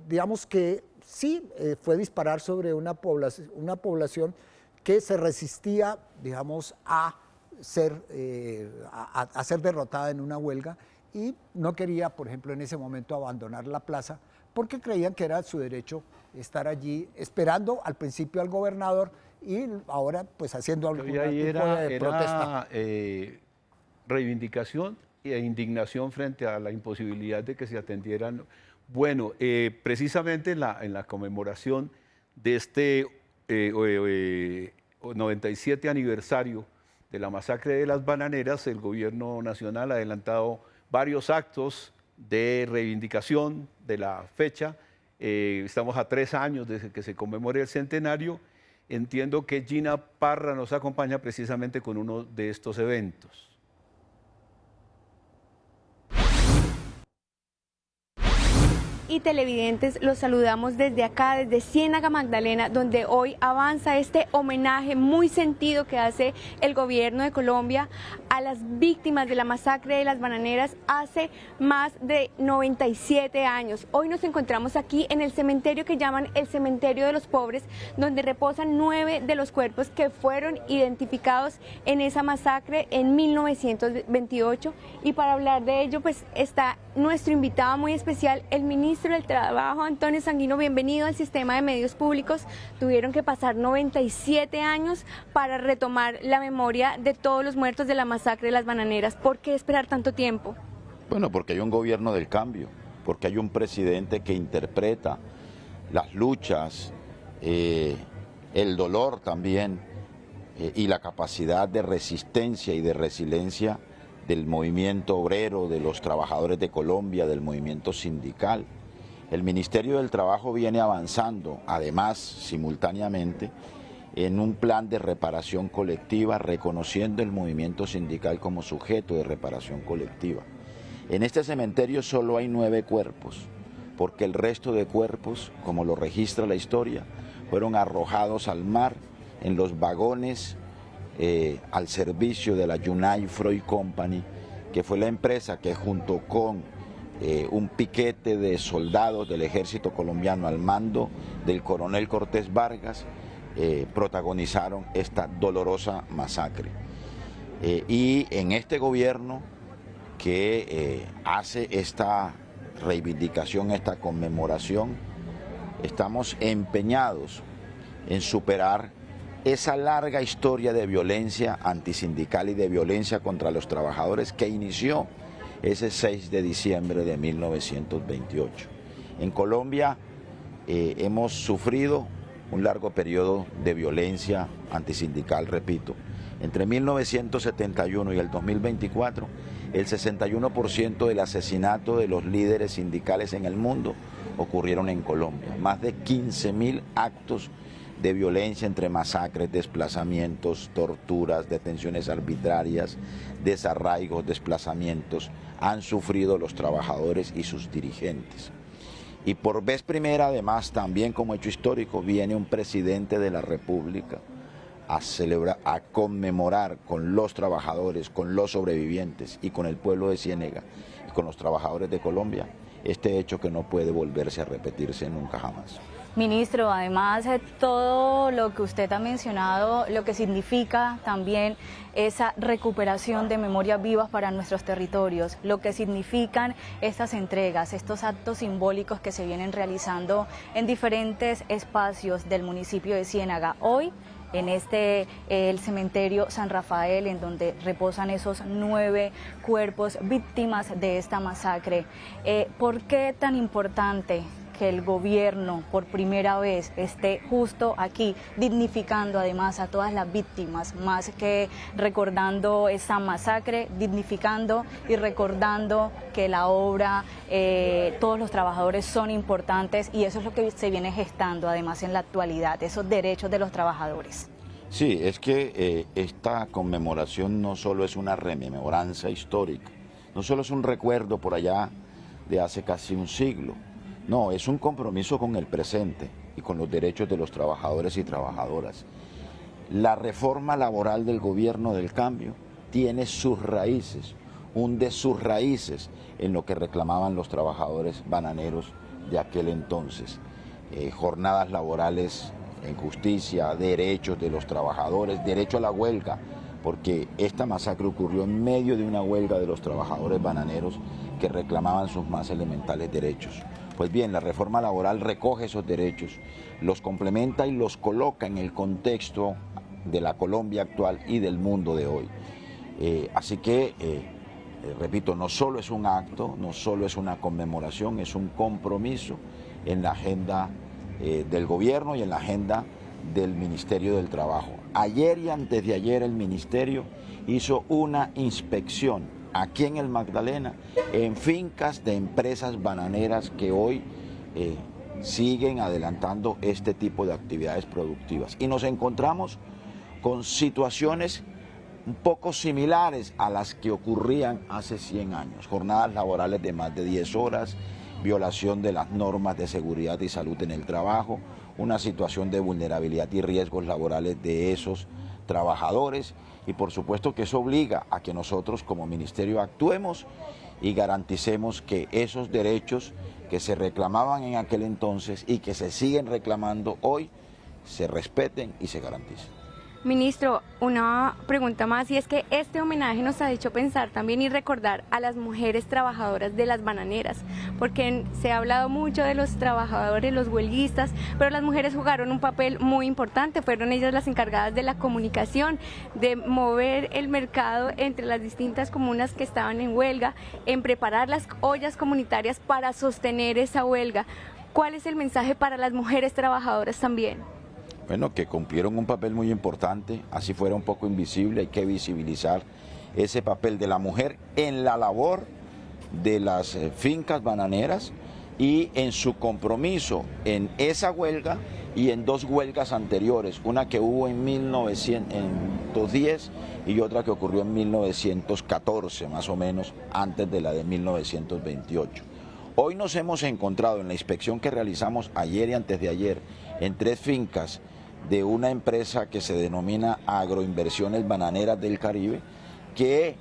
digamos que sí fue disparar sobre una población que se resistía, digamos, a ser derrotada en una huelga y no quería, por ejemplo, en ese momento abandonar la plaza porque creían que era su derecho estar allí esperando al principio al gobernador y ahora pues haciendo algún tipo de protesta. Reivindicación e indignación frente a la imposibilidad de que se atendieran. Bueno, precisamente en la conmemoración de este 97 aniversario de la masacre de las bananeras, el gobierno nacional ha adelantado varios actos de reivindicación de la fecha. Estamos a 3 años desde que se conmemore el centenario. Entiendo que Gina Parra nos acompaña precisamente con uno de estos eventos. Y televidentes, los saludamos desde acá, desde Ciénaga Magdalena, donde hoy avanza este homenaje muy sentido que hace el gobierno de Colombia a las víctimas de la masacre de las bananeras hace más de 97 años. Hoy nos encontramos aquí en el cementerio que llaman el Cementerio de los Pobres, donde reposan 9 de los cuerpos que fueron identificados en esa masacre en 1928. Y para hablar de ello, pues está nuestro invitado muy especial, el ministro del Trabajo, Antonio Sanguino. Bienvenido al sistema de medios públicos. Tuvieron que pasar 97 años para retomar la memoria de todos los muertos de la masacre de las bananeras. ¿Por qué esperar tanto tiempo? Bueno, porque hay un gobierno del cambio, porque hay un presidente que interpreta las luchas, el dolor también, y la capacidad de resistencia y de resiliencia del movimiento obrero, de los trabajadores de Colombia, del movimiento sindical. El Ministerio del Trabajo viene avanzando, además, simultáneamente, en un plan de reparación colectiva, reconociendo el movimiento sindical como sujeto de reparación colectiva. En este cementerio solo hay 9 cuerpos, porque el resto de cuerpos, como lo registra la historia, fueron arrojados al mar en los vagones al servicio de la United Fruit Company, que fue la empresa que junto con un piquete de soldados del ejército colombiano al mando del coronel Cortés Vargas, protagonizaron esta dolorosa masacre. Y en este gobierno que hace esta reivindicación, esta conmemoración, estamos empeñados en superar esa larga historia de violencia antisindical y de violencia contra los trabajadores que inició ese 6 de diciembre de 1928. En Colombia hemos sufrido un largo periodo de violencia antisindical, repito. Entre 1971 y el 2024, el 61% del asesinato de los líderes sindicales en el mundo ocurrieron en Colombia. Más de 15.000 actos de violencia entre masacres, desplazamientos, torturas, detenciones arbitrarias, desarraigos, desplazamientos, han sufrido los trabajadores y sus dirigentes. Y por vez primera, además, también como hecho histórico, viene un presidente de la República a celebrar, a conmemorar con los trabajadores, con los sobrevivientes y con el pueblo de Ciénaga y con los trabajadores de Colombia, este hecho que no puede volverse a repetirse nunca jamás. Ministro, además de todo lo que usted ha mencionado, lo que significa también esa recuperación de memorias vivas para nuestros territorios, lo que significan estas entregas, estos actos simbólicos que se vienen realizando en diferentes espacios del municipio de Ciénaga. Hoy, en el cementerio San Rafael, en donde reposan esos 9 cuerpos víctimas de esta masacre. ¿Por qué tan importante que el gobierno por primera vez esté justo aquí, dignificando además a todas las víctimas, más que recordando esta masacre, dignificando y recordando que la obra, todos los trabajadores son importantes, y eso es lo que se viene gestando además en la actualidad, esos derechos de los trabajadores? Sí, es que esta conmemoración no solo es una rememoranza histórica, no solo es un recuerdo por allá de hace casi un siglo. No, es un compromiso con el presente y con los derechos de los trabajadores y trabajadoras. La reforma laboral del gobierno del cambio tiene sus raíces, hunde sus raíces en lo que reclamaban los trabajadores bananeros de aquel entonces. Jornadas laborales en justicia, derechos de los trabajadores, derecho a la huelga, porque esta masacre ocurrió en medio de una huelga de los trabajadores bananeros que reclamaban sus más elementales derechos. Pues bien, la reforma laboral recoge esos derechos, los complementa y los coloca en el contexto de la Colombia actual y del mundo de hoy. Así que, repito, no solo es un acto, no solo es una conmemoración, es un compromiso en la agenda del gobierno y en la agenda del Ministerio del Trabajo. Ayer y antes de ayer el Ministerio hizo una inspección aquí en el Magdalena en fincas de empresas bananeras que hoy siguen adelantando este tipo de actividades productivas. Y nos encontramos con situaciones un poco similares a las que ocurrían hace 100 años. Jornadas laborales de más de 10 horas, violación de las normas de seguridad y salud en el trabajo, una situación de vulnerabilidad y riesgos laborales de esos trabajadores, y por supuesto que eso obliga a que nosotros como ministerio actuemos y garanticemos que esos derechos que se reclamaban en aquel entonces y que se siguen reclamando hoy se respeten y se garanticen. Ministro, una pregunta más, y es que este homenaje nos ha hecho pensar también y recordar a las mujeres trabajadoras de las bananeras, porque se ha hablado mucho de los trabajadores, los huelguistas, pero las mujeres jugaron un papel muy importante, fueron ellas las encargadas de la comunicación, de mover el mercado entre las distintas comunas que estaban en huelga, en preparar las ollas comunitarias para sostener esa huelga. ¿Cuál es el mensaje para las mujeres trabajadoras también? Bueno, que cumplieron un papel muy importante, así fuera un poco invisible, hay que visibilizar ese papel de la mujer en la labor de las fincas bananeras y en su compromiso en esa huelga y en 2 huelgas anteriores, una que hubo en 1910 y otra que ocurrió en 1914, más o menos, antes de la de 1928. Hoy nos hemos encontrado en la inspección que realizamos ayer y antes de ayer en 3 fincas de una empresa que se denomina Agroinversiones Bananeras del Caribe, que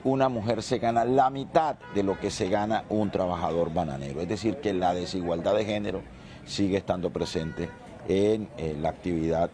una mujer se gana la mitad de lo que se gana un trabajador bananero. Es decir, que la desigualdad de género sigue estando presente en la actividad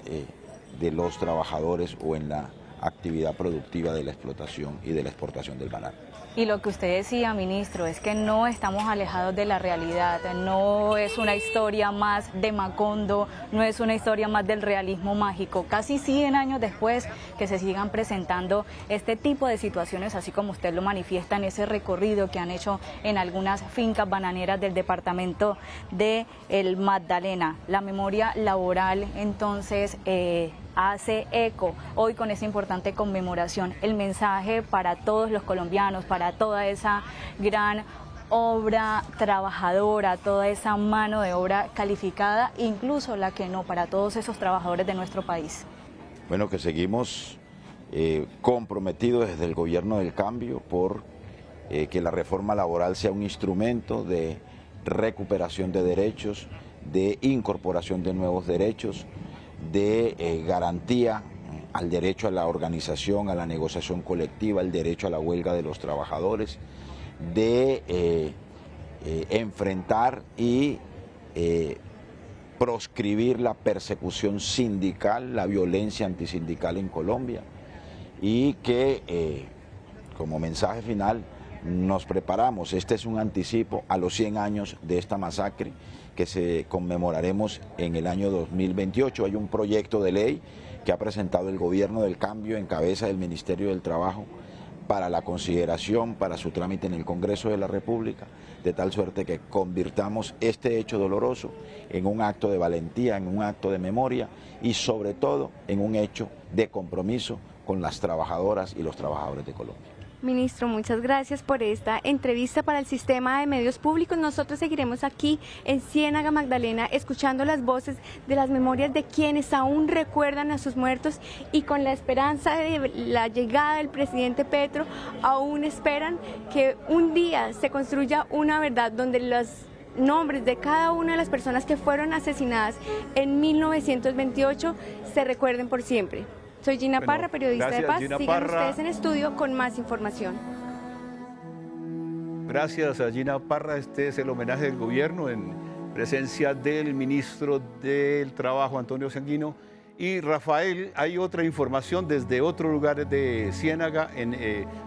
de los trabajadores o en la actividad productiva de la explotación y de la exportación del banano. Y lo que usted decía, ministro, es que no estamos alejados de la realidad, no es una historia más de Macondo, no es una historia más del realismo mágico. Casi 100 años después que se sigan presentando este tipo de situaciones, así como usted lo manifiesta en ese recorrido que han hecho en algunas fincas bananeras del departamento de El Magdalena. La memoria laboral, entonces, hace eco hoy con esta importante conmemoración. El mensaje para todos los colombianos, para toda esa gran obra trabajadora, toda esa mano de obra calificada, incluso la que no, para todos esos trabajadores de nuestro país. Bueno, que seguimos comprometidos desde el gobierno del cambio por que la reforma laboral sea un instrumento de recuperación de derechos, de incorporación de nuevos derechos, de garantía al derecho a la organización, a la negociación colectiva, al derecho a la huelga de los trabajadores, de enfrentar y proscribir la persecución sindical, la violencia antisindical en Colombia, y que como mensaje final nos preparamos. Este es un anticipo a los 100 años de esta masacre que se conmemoraremos en el año 2028. Hay un proyecto de ley que ha presentado el Gobierno del Cambio en cabeza del Ministerio del Trabajo para la consideración, para su trámite en el Congreso de la República, de tal suerte que convirtamos este hecho doloroso en un acto de valentía, en un acto de memoria y sobre todo en un hecho de compromiso con las trabajadoras y los trabajadores de Colombia. Ministro, muchas gracias por esta entrevista para el Sistema de Medios Públicos. Nosotros seguiremos aquí en Ciénaga Magdalena escuchando las voces de las memorias de quienes aún recuerdan a sus muertos y con la esperanza de la llegada del presidente Petro, aún esperan que un día se construya una verdad donde los nombres de cada una de las personas que fueron asesinadas en 1928 se recuerden por siempre. Soy Gina Parra, periodista de Paz. Sigan ustedes en estudio con más información. Gracias a Gina Parra. Este es el homenaje del gobierno en presencia del ministro del Trabajo, Antonio Sanguino, Y Rafael, hay otra información desde otro lugar de Ciénaga en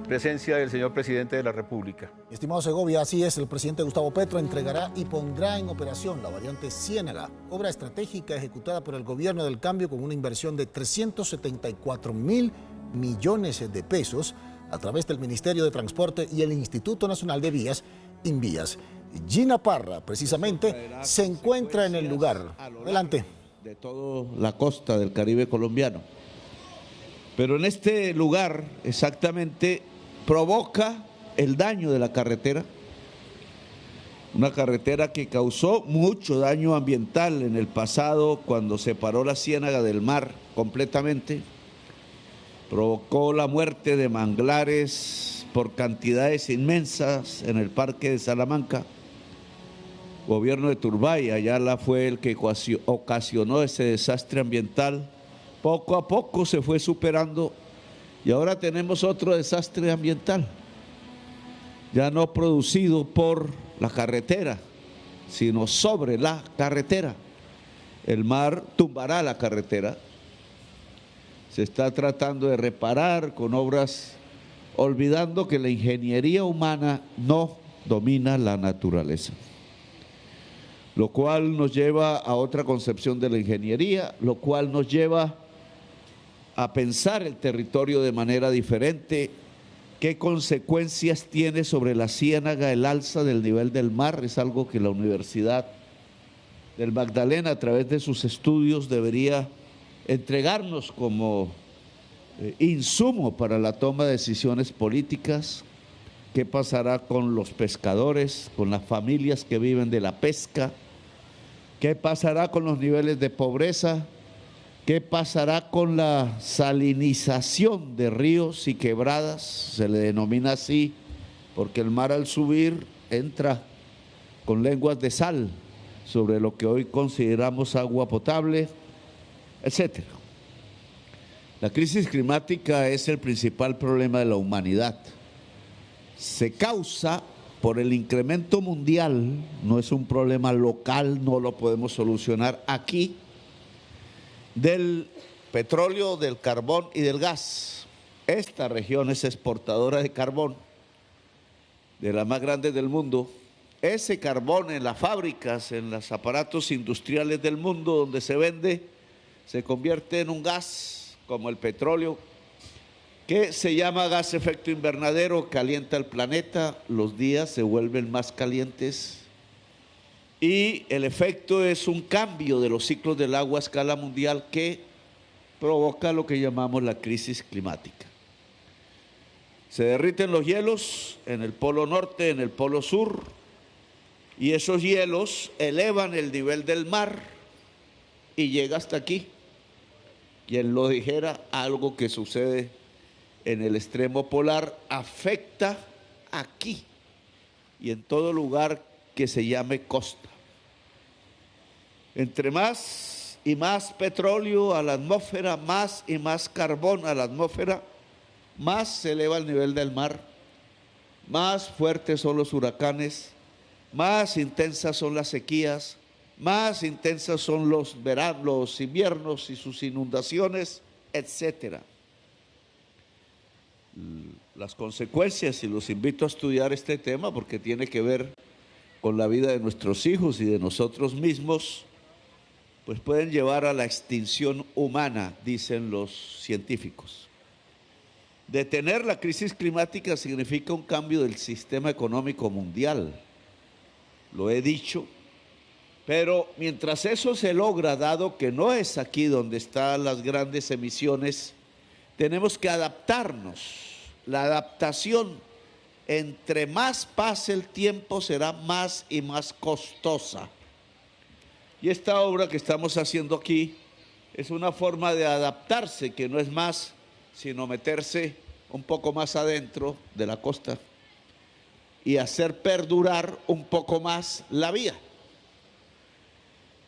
presencia del señor presidente de la República. Estimado Segovia, así es, el presidente Gustavo Petro entregará y pondrá en operación la variante Ciénaga, obra estratégica ejecutada por el gobierno del cambio con una inversión de 374.000 millones de pesos a través del Ministerio de Transporte y el Instituto Nacional de Vías, Invías. Gina Parra, precisamente, se encuentra en el lugar. Adelante. De toda la costa del Caribe colombiano. Pero en este lugar exactamente provoca el daño de la carretera, una carretera que causó mucho daño ambiental en el pasado cuando separó la Ciénaga del mar completamente, provocó la muerte de manglares por cantidades inmensas en el Parque de Salamanca. Gobierno de Turbay, Ayala fue el que ocasionó ese desastre ambiental. Poco a poco se fue superando y ahora tenemos otro desastre ambiental, ya no producido por la carretera, sino sobre la carretera. El mar tumbará la carretera. Se está tratando de reparar con obras, olvidando que la ingeniería humana no domina la naturaleza. Lo cual nos lleva a otra concepción de la ingeniería, lo cual nos lleva a pensar el territorio de manera diferente. ¿Qué consecuencias tiene sobre la Ciénaga el alza del nivel del mar? Es algo que la Universidad del Magdalena, a través de sus estudios, debería entregarnos como insumo para la toma de decisiones políticas. ¿Qué pasará con los pescadores, con las familias que viven de la pesca? ¿Qué pasará con los niveles de pobreza? ¿Qué pasará con la salinización de ríos y quebradas? Se le denomina así porque el mar al subir entra con lenguas de sal sobre lo que hoy consideramos agua potable, etcétera. La crisis climática es el principal problema de la humanidad. Se causa por el incremento mundial, no es un problema local, no lo podemos solucionar aquí, del petróleo, del carbón y del gas. Esta región es exportadora de carbón, de las más grandes del mundo. Ese carbón en las fábricas, en los aparatos industriales del mundo donde se vende, se convierte en un gas como el petróleo, que se llama gas efecto invernadero, calienta el planeta, los días se vuelven más calientes y el efecto es un cambio de los ciclos del agua a escala mundial que provoca lo que llamamos la crisis climática. Se derriten los hielos en el polo norte, en el polo sur, y esos hielos elevan el nivel del mar y llega hasta aquí. Quien lo dijera, algo que sucede en el extremo polar afecta aquí y en todo lugar que se llame costa. Entre más y más petróleo a la atmósfera, más y más carbón a la atmósfera, más se eleva el nivel del mar, más fuertes son los huracanes, más intensas son las sequías, más intensas son los veranos, los inviernos y sus inundaciones, etcétera. Las consecuencias, y los invito a estudiar este tema porque tiene que ver con la vida de nuestros hijos y de nosotros mismos, pues pueden llevar a la extinción humana, dicen los científicos. Detener la crisis climática significa un cambio del sistema económico mundial, lo he dicho, pero mientras eso se logra, dado que no es aquí donde están las grandes emisiones, tenemos que adaptarnos. La adaptación, entre más pase el tiempo, será más y más costosa. Y esta obra que estamos haciendo aquí es una forma de adaptarse, que no es más sino meterse un poco más adentro de la costa y hacer perdurar un poco más la vía.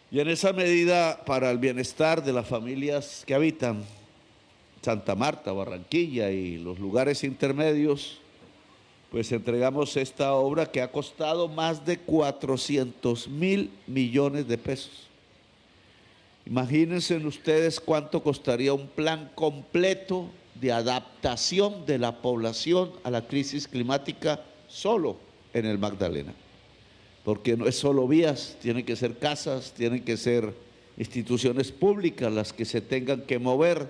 Y en esa medida, para el bienestar de las familias que habitan Santa Marta, Barranquilla y los lugares intermedios, pues entregamos esta obra que ha costado más de 400.000 millones de pesos. Imagínense ustedes cuánto costaría un plan completo de adaptación de la población a la crisis climática solo en el Magdalena. Porque no es solo vías, tienen que ser casas, tienen que ser instituciones públicas las que se tengan que mover,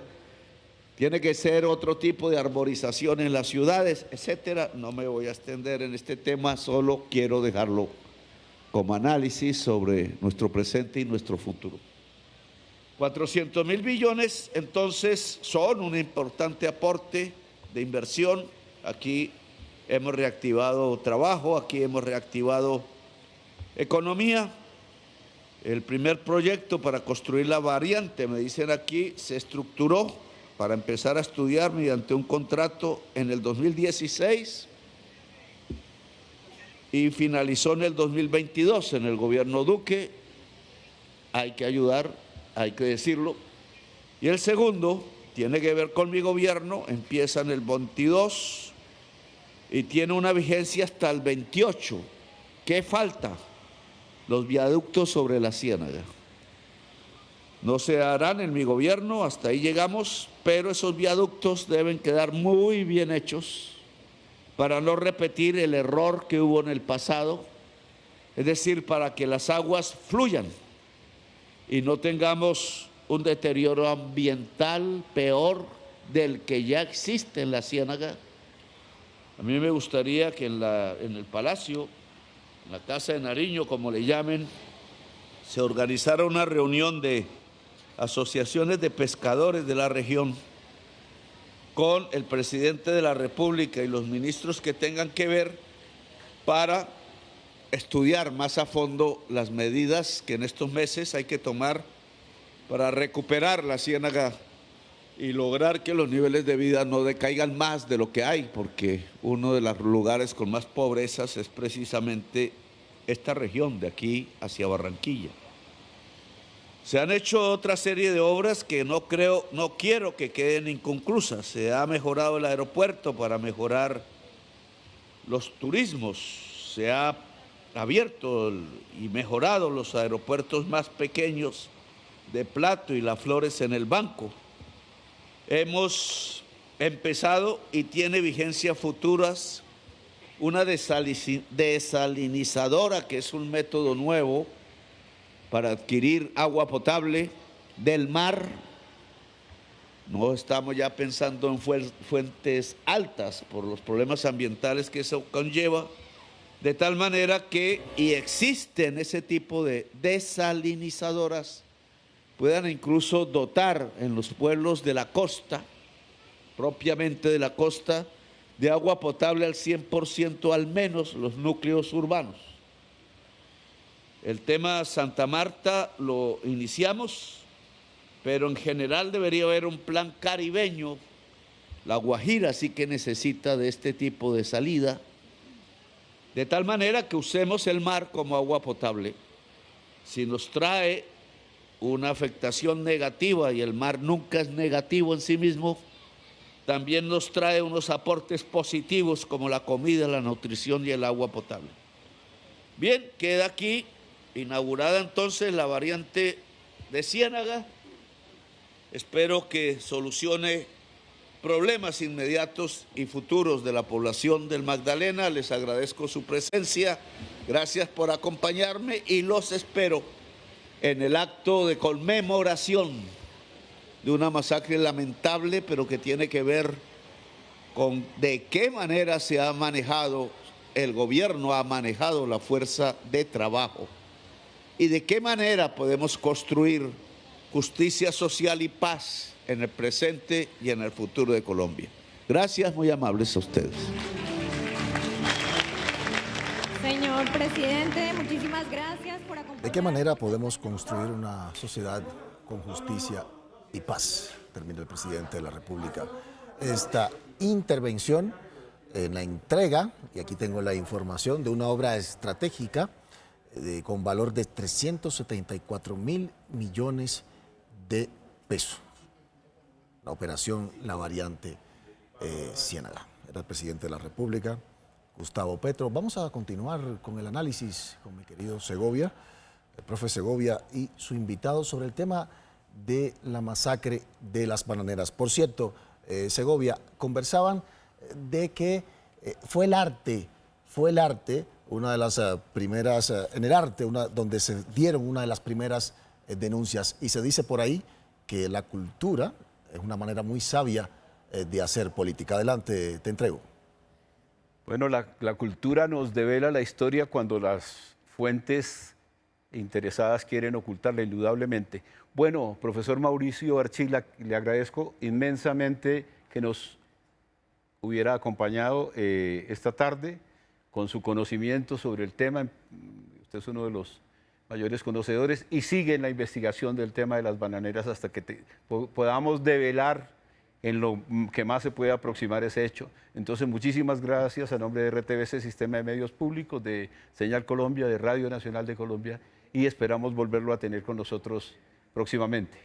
tiene que ser otro tipo de arborización en las ciudades, etcétera. No me voy a extender en este tema, solo quiero dejarlo como análisis sobre nuestro presente y nuestro futuro. 400.000 billones, entonces, son un importante aporte de inversión. Aquí hemos reactivado trabajo, aquí hemos reactivado economía. El primer proyecto para construir la variante, me dicen aquí, se estructuró para empezar a estudiar mediante un contrato en el 2016 y finalizó en el 2022 en el gobierno Duque. Hay que ayudar, hay que decirlo. Y el segundo tiene que ver con mi gobierno, empieza en el 22 y tiene una vigencia hasta el 28. ¿Qué falta? Los viaductos sobre la Ciénaga. No se harán en mi gobierno, hasta ahí llegamos, pero esos viaductos deben quedar muy bien hechos para no repetir el error que hubo en el pasado, es decir, para que las aguas fluyan y no tengamos un deterioro ambiental peor del que ya existe en la Ciénaga. A mí me gustaría que en el Palacio, en la Casa de Nariño, como le llamen, se organizara una reunión de asociaciones de pescadores de la región con el presidente de la República y los ministros que tengan que ver para estudiar más a fondo las medidas que en estos meses hay que tomar para recuperar la Ciénaga y lograr que los niveles de vida no decaigan más de lo que hay, porque uno de los lugares con más pobrezas es precisamente esta región de aquí hacia Barranquilla. Se han hecho otra serie de obras que no quiero que queden inconclusas. Se ha mejorado el aeropuerto para mejorar los turismos. Se ha abierto y mejorado los aeropuertos más pequeños de Plato y Las Flores en el Banco. Hemos empezado y tiene vigencias futuras una desalinizadora, que es un método nuevo para adquirir agua potable del mar. No estamos ya pensando en fuentes altas por los problemas ambientales que eso conlleva, de tal manera que, y existen ese tipo de desalinizadoras, puedan incluso dotar en los pueblos de la costa, propiamente de la costa, de agua potable al 100%, al menos los núcleos urbanos. El tema Santa Marta lo iniciamos, pero en general debería haber un plan caribeño. La Guajira sí que necesita de este tipo de salida, de tal manera que usemos el mar como agua potable. Si nos trae una afectación negativa, y el mar nunca es negativo en sí mismo, también nos trae unos aportes positivos como la comida, la nutrición y el agua potable. Bien, queda aquí inaugurada entonces la variante de Ciénaga. Espero que solucione problemas inmediatos y futuros de la población del Magdalena. Les agradezco su presencia, gracias por acompañarme y los espero en el acto de conmemoración de una masacre lamentable, pero que tiene que ver con de qué manera se ha manejado, el gobierno ha manejado la fuerza de trabajo y de qué manera podemos construir justicia social y paz en el presente y en el futuro de Colombia. Gracias, muy amables a ustedes. Señor presidente, muchísimas gracias por acompañarnos. ¿De qué manera podemos construir una sociedad con justicia y paz? Termina el presidente de la República esta intervención en la entrega, y aquí tengo la información, de una obra estratégica con valor de 374.000 millones de pesos. La operación La Variante Ciénaga. Era el presidente de la República, Gustavo Petro. Vamos a continuar con el análisis con mi querido Segovia, el profe Segovia, y su invitado sobre el tema de la masacre de las bananeras. Por cierto, Segovia, conversaban de que fue el arte, una de las primeras, en el arte, donde se dieron una de las primeras denuncias. Y se dice por ahí que la cultura es una manera muy sabia de hacer política. Adelante, te entrego. Bueno, la cultura nos devela la historia cuando las fuentes interesadas quieren ocultarla, indudablemente. Bueno, profesor Mauricio Archila, le agradezco inmensamente que nos hubiera acompañado esta tarde con su conocimiento sobre el tema. Usted es uno de los mayores conocedores y sigue en la investigación del tema de las bananeras hasta que podamos develar en lo que más se puede aproximar ese hecho. Entonces, muchísimas gracias a nombre de RTBC, Sistema de Medios Públicos, de Señal Colombia, de Radio Nacional de Colombia, y esperamos volverlo a tener con nosotros próximamente.